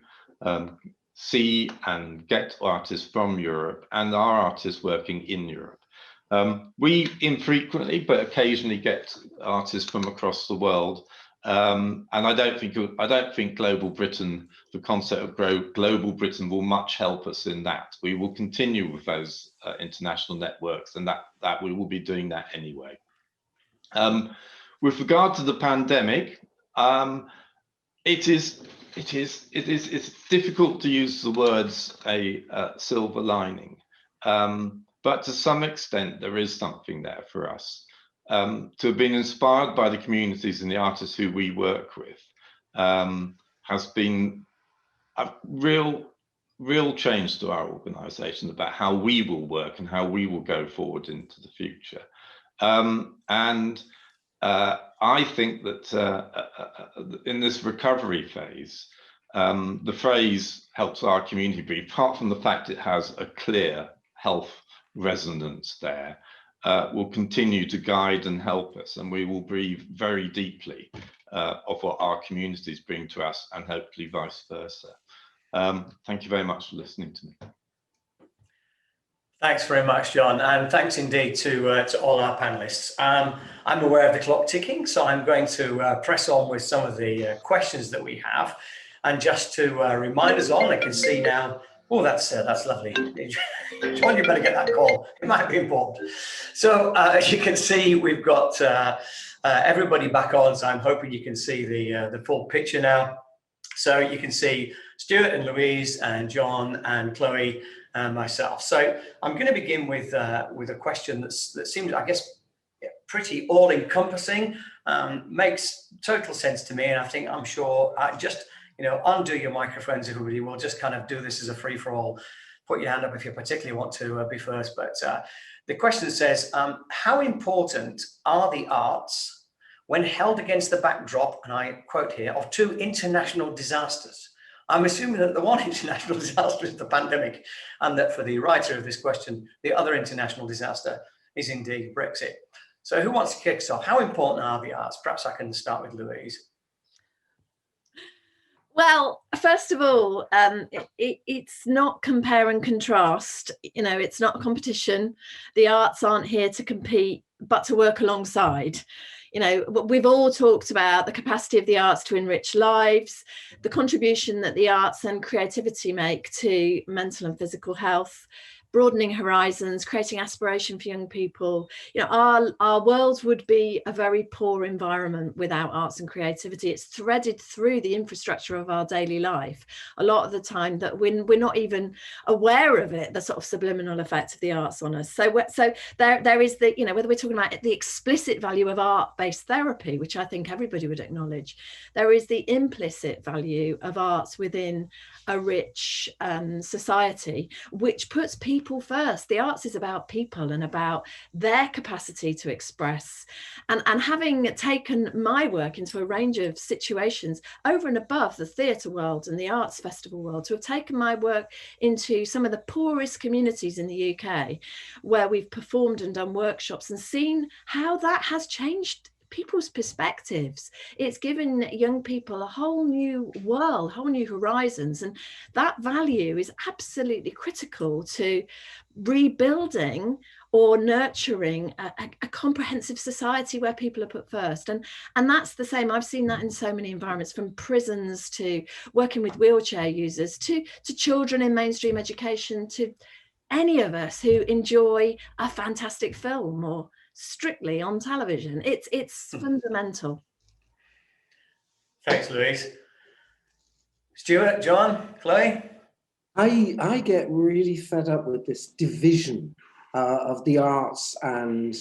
see and get artists from Europe and our artists working in Europe. We infrequently but occasionally get artists from across the world, and I don't think Global Britain, the concept of Global Britain, will much help us in that. We will continue with those international networks, and that we will be doing that anyway. With regard to the pandemic, it's difficult to use the words a silver lining, but to some extent there is something there for us. To have been inspired by the communities and the artists who we work with has been a real change to our organisation about how we will work and how we will go forward into the future. I think that in this recovery phase, the phrase helps our community breathe, apart from the fact it has a clear health resonance there, will continue to guide and help us, and we will breathe very deeply of what our communities bring to us, and hopefully vice versa. Thank you very much for listening to me. Thanks very much, John, and thanks indeed to all our panelists. I'm aware of the clock ticking, so I'm going to press on with some of the questions that we have. And just to remind us all, I can see now, oh, that's lovely. John, you better get that call. It might be important. So as you can see, we've got everybody back on, so I'm hoping you can see the full picture now. So you can see Stuart and Louise and John and Chloe and myself. So I'm going to begin with a question that seems, I guess, pretty all-encompassing, makes total sense to me, and I'm sure just, undo your microphones, everybody. We'll just kind of do this as a free-for-all. Put your hand up if you particularly want to be first. But the question says, how important are the arts when held against the backdrop, and I quote here, of two international disasters? I'm assuming that the one international disaster is the pandemic, and that for the writer of this question, the other international disaster is indeed Brexit. So who wants to kick us off? How important are the arts? Perhaps I can start with Louise. Well, first of all, it's not compare and contrast. It's not a competition. The arts aren't here to compete, but to work alongside. We've all talked about the capacity of the arts to enrich lives, the contribution that the arts and creativity make to mental and physical health, broadening horizons, creating aspiration for young people. Our world would be a very poor environment without arts and creativity. It's threaded through the infrastructure of our daily life a lot of the time that we're not even aware of it, the sort of subliminal effect of the arts on us. So there is the, whether we're talking about the explicit value of art-based therapy, which I think everybody would acknowledge, there is the implicit value of arts within a rich society, which puts people first. The arts is about people and about their capacity to express. And having taken my work into a range of situations over and above the theatre world and the arts festival world, to have taken my work into some of the poorest communities in the UK, where we've performed and done workshops and seen how that has changed people's perspectives. It's given young people a whole new world, whole new horizons, and that value is absolutely critical to rebuilding or nurturing a comprehensive society where people are put first. And that's the same. I've seen that in so many environments, from prisons to working with wheelchair users to children in mainstream education, to any of us who enjoy a fantastic film or strictly on television. It's fundamental. Thanks, Louise. Stuart, John, Chloe? I get really fed up with this division of the arts and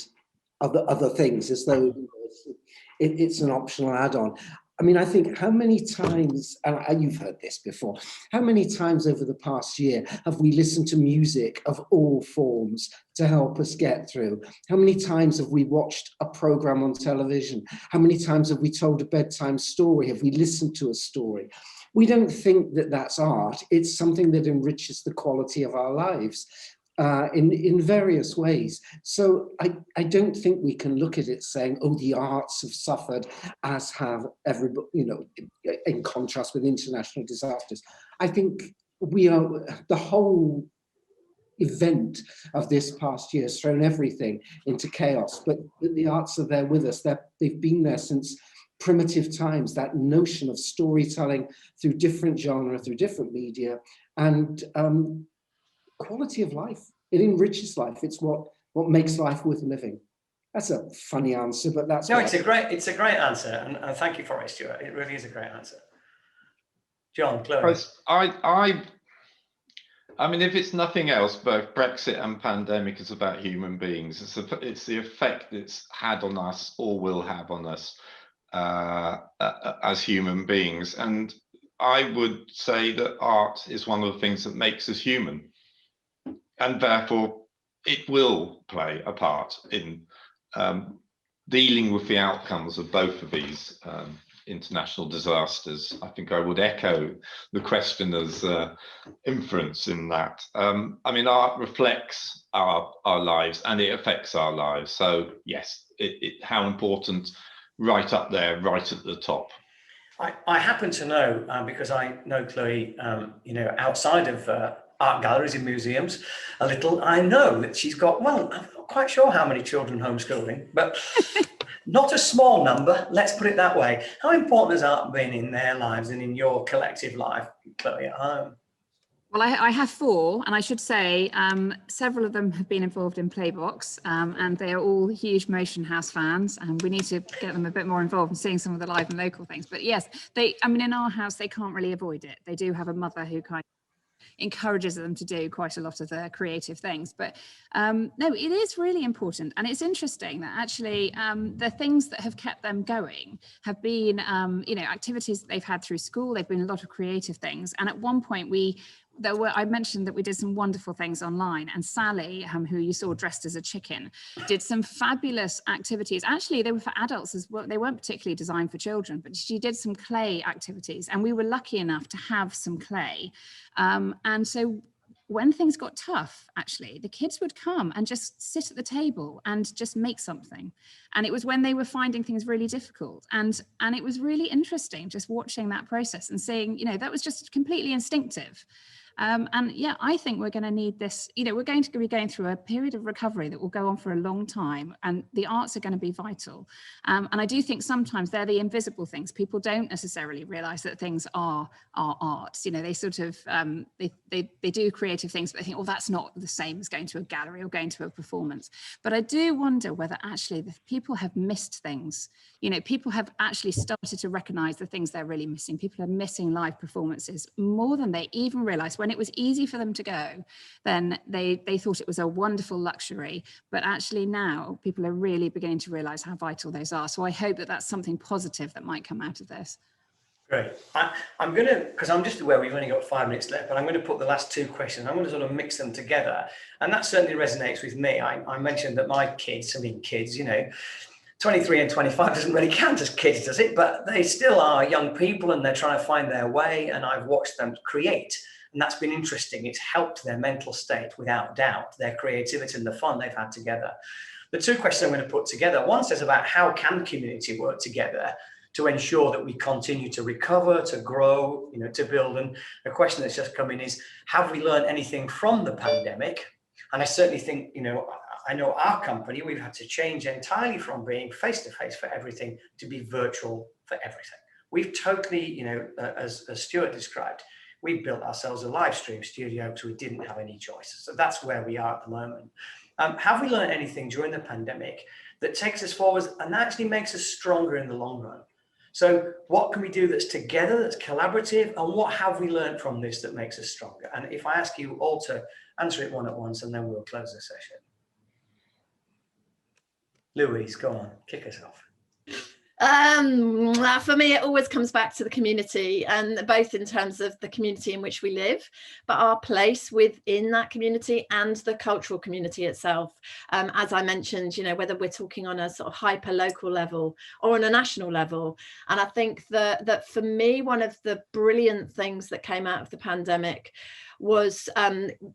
other things, as though it's an optional add-on. I mean, I think how many times, and you've heard this before, how many times over the past year have we listened to music of all forms to help us get through? How many times have we watched a program on television? How many times have we told a bedtime story? Have we listened to a story? We don't think that that's art. It's something that enriches the quality of our lives in various ways. So I don't think we can look at it saying, oh, the arts have suffered, as have everybody, in contrast with international disasters. I think the whole event of this past year has thrown everything into chaos, but the arts are there with us. They've been there since primitive times, that notion of storytelling through different genre, through different media, and quality of life. It enriches life. It's what makes life worth living. That's a funny answer, but that's no. It's a great answer, and thank you for it, Stuart. It really is a great answer. John, Chloe. I mean, if it's nothing else, both Brexit and pandemic is about human beings. It's the effect it's had on us, or will have on us as human beings. And I would say that art is one of the things that makes us human. And therefore, it will play a part in dealing with the outcomes of both of these international disasters. I think I would echo the questioner's inference in that. I mean, art reflects our lives and it affects our lives. So yes, how important, right up there, right at the top. I happen to know, because I know Chloe, outside of art galleries and museums a little, I know that she's got, well, I'm not quite sure how many children homeschooling, but not a small number, let's put it that way. How important has art been in their lives and in your collective life, Chloe, at home? Well, I have 4, and I should say several of them have been involved in Playbox, and they are all huge Motion House fans, and we need to get them a bit more involved in seeing some of the live and local things. But yes, in our house, they can't really avoid it. They do have a mother who kind of encourages them to do quite a lot of the creative things. But no, it is really important. And it's interesting that actually the things that have kept them going have been, activities that they've had through school. They've been a lot of creative things. And at one point I mentioned that we did some wonderful things online, and Sally, who you saw dressed as a chicken, did some fabulous activities. Actually, they were for adults as well. They weren't particularly designed for children, but she did some clay activities, and we were lucky enough to have some clay. And so when things got tough, actually, the kids would come and just sit at the table and just make something. And it was when they were finding things really difficult. And it was really interesting just watching that process and seeing, that was just completely instinctive. And yeah, I think we're going to need this, we're going to be going through a period of recovery that will go on for a long time, and the arts are going to be vital. And I do think sometimes they're the invisible things. People don't necessarily realize that things are arts. They sort of, they do creative things, but they think, oh, that's not the same as going to a gallery or going to a performance. But I do wonder whether actually the people have missed things. People have actually started to recognize the things they're really missing. People are missing live performances more than they even realize. When it was easy for them to go, then they thought it was a wonderful luxury. But actually now people are really beginning to realize how vital those are. So I hope that that's something positive that might come out of this. Great. I'm going to, because I'm just aware we've only got 5 minutes left, but I'm going to put the last 2 questions. I'm going to sort of mix them together. And that certainly resonates with me. I mentioned that my kids, 23 and 25 doesn't really count as kids, does it? But they still are young people, and they're trying to find their way. And I've watched them create. And that's been interesting. It's helped their mental state, without doubt, their creativity and the fun they've had together. The 2 questions I'm going to put together, one says about how can community work together to ensure that we continue to recover, to grow, to build. And a question that's just come in is, have we learned anything from the pandemic? And I certainly think, I know our company, we've had to change entirely from being face-to-face for everything to be virtual for everything. We've totally, as Stuart described, we built ourselves a live stream studio because we didn't have any choices. So that's where we are at the moment. Have we learned anything during the pandemic that takes us forward and actually makes us stronger in the long run? So what can we do that's together, that's collaborative, and what have we learned from this that makes us stronger? And if I ask you all to answer it one at once, and then we'll close the session. Louise, go on, kick us off. For me, it always comes back to the community, and both in terms of the community in which we live, but our place within that community and the cultural community itself. As I mentioned, whether we're talking on a sort of hyper local level or on a national level. And I think that for me, one of the brilliant things that came out of the pandemic was,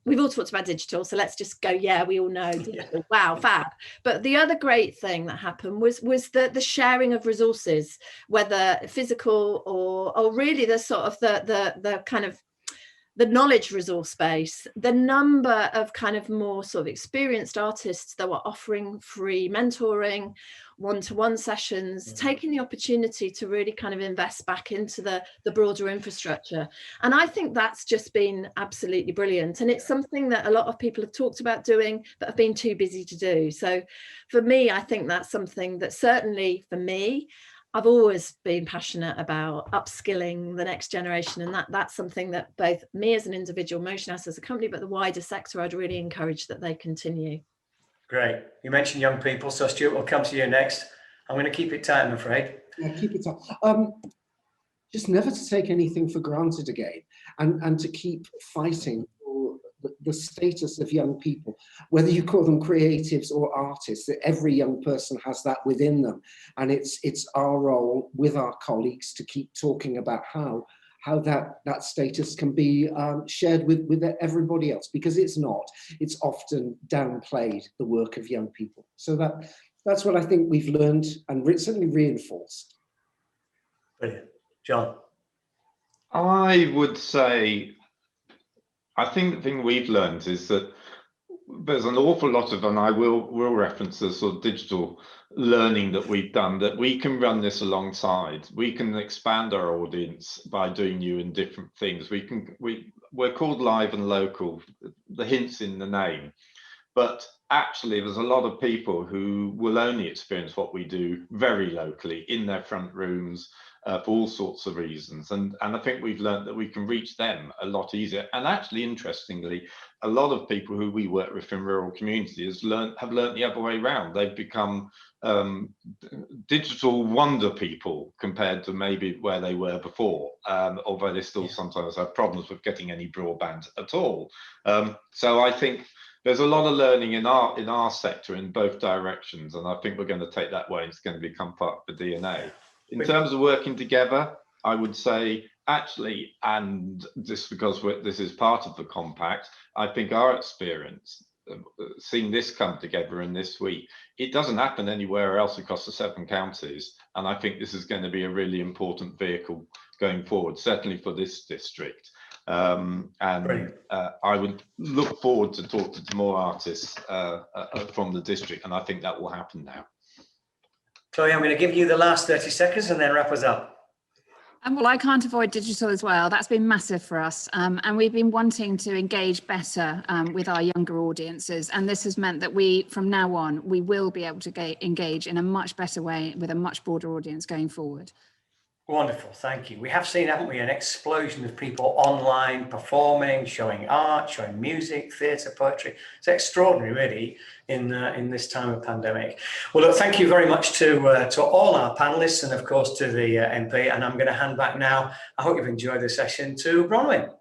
we've all talked about digital, so let's just go, yeah, we all know digital, wow, fab. But the other great thing that happened was the sharing of resources, whether physical or really the sort of the kind of the knowledge resource space. The number of kind of more sort of experienced artists that were offering free mentoring, one-to-one sessions, taking the opportunity to really kind of invest back into the broader infrastructure. And I think that's just been absolutely brilliant. And it's something that a lot of people have talked about doing, but have been too busy to do. So for me, I think that's something that certainly for me, I've always been passionate about upskilling the next generation, and that's something that both me as an individual, Motion House as a company, but the wider sector, I'd really encourage that they continue. Great. You mentioned young people, so Stuart, we'll come to you next. I'm going to keep it tight, I'm afraid. Yeah, keep it tight. Just never to take anything for granted again, and to keep fighting for the status of young people, whether you call them creatives or artists. Every young person has that within them, and it's our role with our colleagues to keep talking about how that status can be shared with everybody else, because it's often downplayed, the work of young people. So that's what I think we've learned and certainly reinforced. Brilliant. John? I would say, I think the thing we've learned is that there's an awful lot of, and I will reference the sort of digital learning that we've done, that we can run this alongside. We can expand our audience by doing new and different things. We're called Live and Local, the hint's in the name, but actually there's a lot of people who will only experience what we do very locally in their front rooms, for all sorts of reasons, and I think we've learned that we can reach them a lot easier. And actually, interestingly, a lot of people who we work with in rural communities have learned the other way around. They've become digital wonder people compared to maybe where they were before, although they still sometimes have problems with getting any broadband at all. So I think there's a lot of learning in our sector in both directions, and I think we're going to take that way. It's going to become part of the DNA. In terms of working together, I would say actually, and just because this is part of the compact, I think our experience seeing this come together in this week, it doesn't happen anywhere else across the 7 counties. And I think this is going to be a really important vehicle going forward, certainly for this district. I would look forward to talking to more artists from the district, and I think that will happen now. Chloe, I'm going to give you the last 30 seconds and then wrap us up. Well, I can't avoid digital as well. That's been massive for us. And we've been wanting to engage better with our younger audiences. And this has meant that from now on, we will be able to engage in a much better way with a much broader audience going forward. Wonderful, thank you. We have seen, haven't we, an explosion of people online performing, showing art, showing music, theatre, poetry. It's extraordinary, really, in this time of pandemic. Well, look, thank you very much to all our panellists and, of course, to the MP. And I'm going to hand back now. I hope you've enjoyed the session to Bronwyn.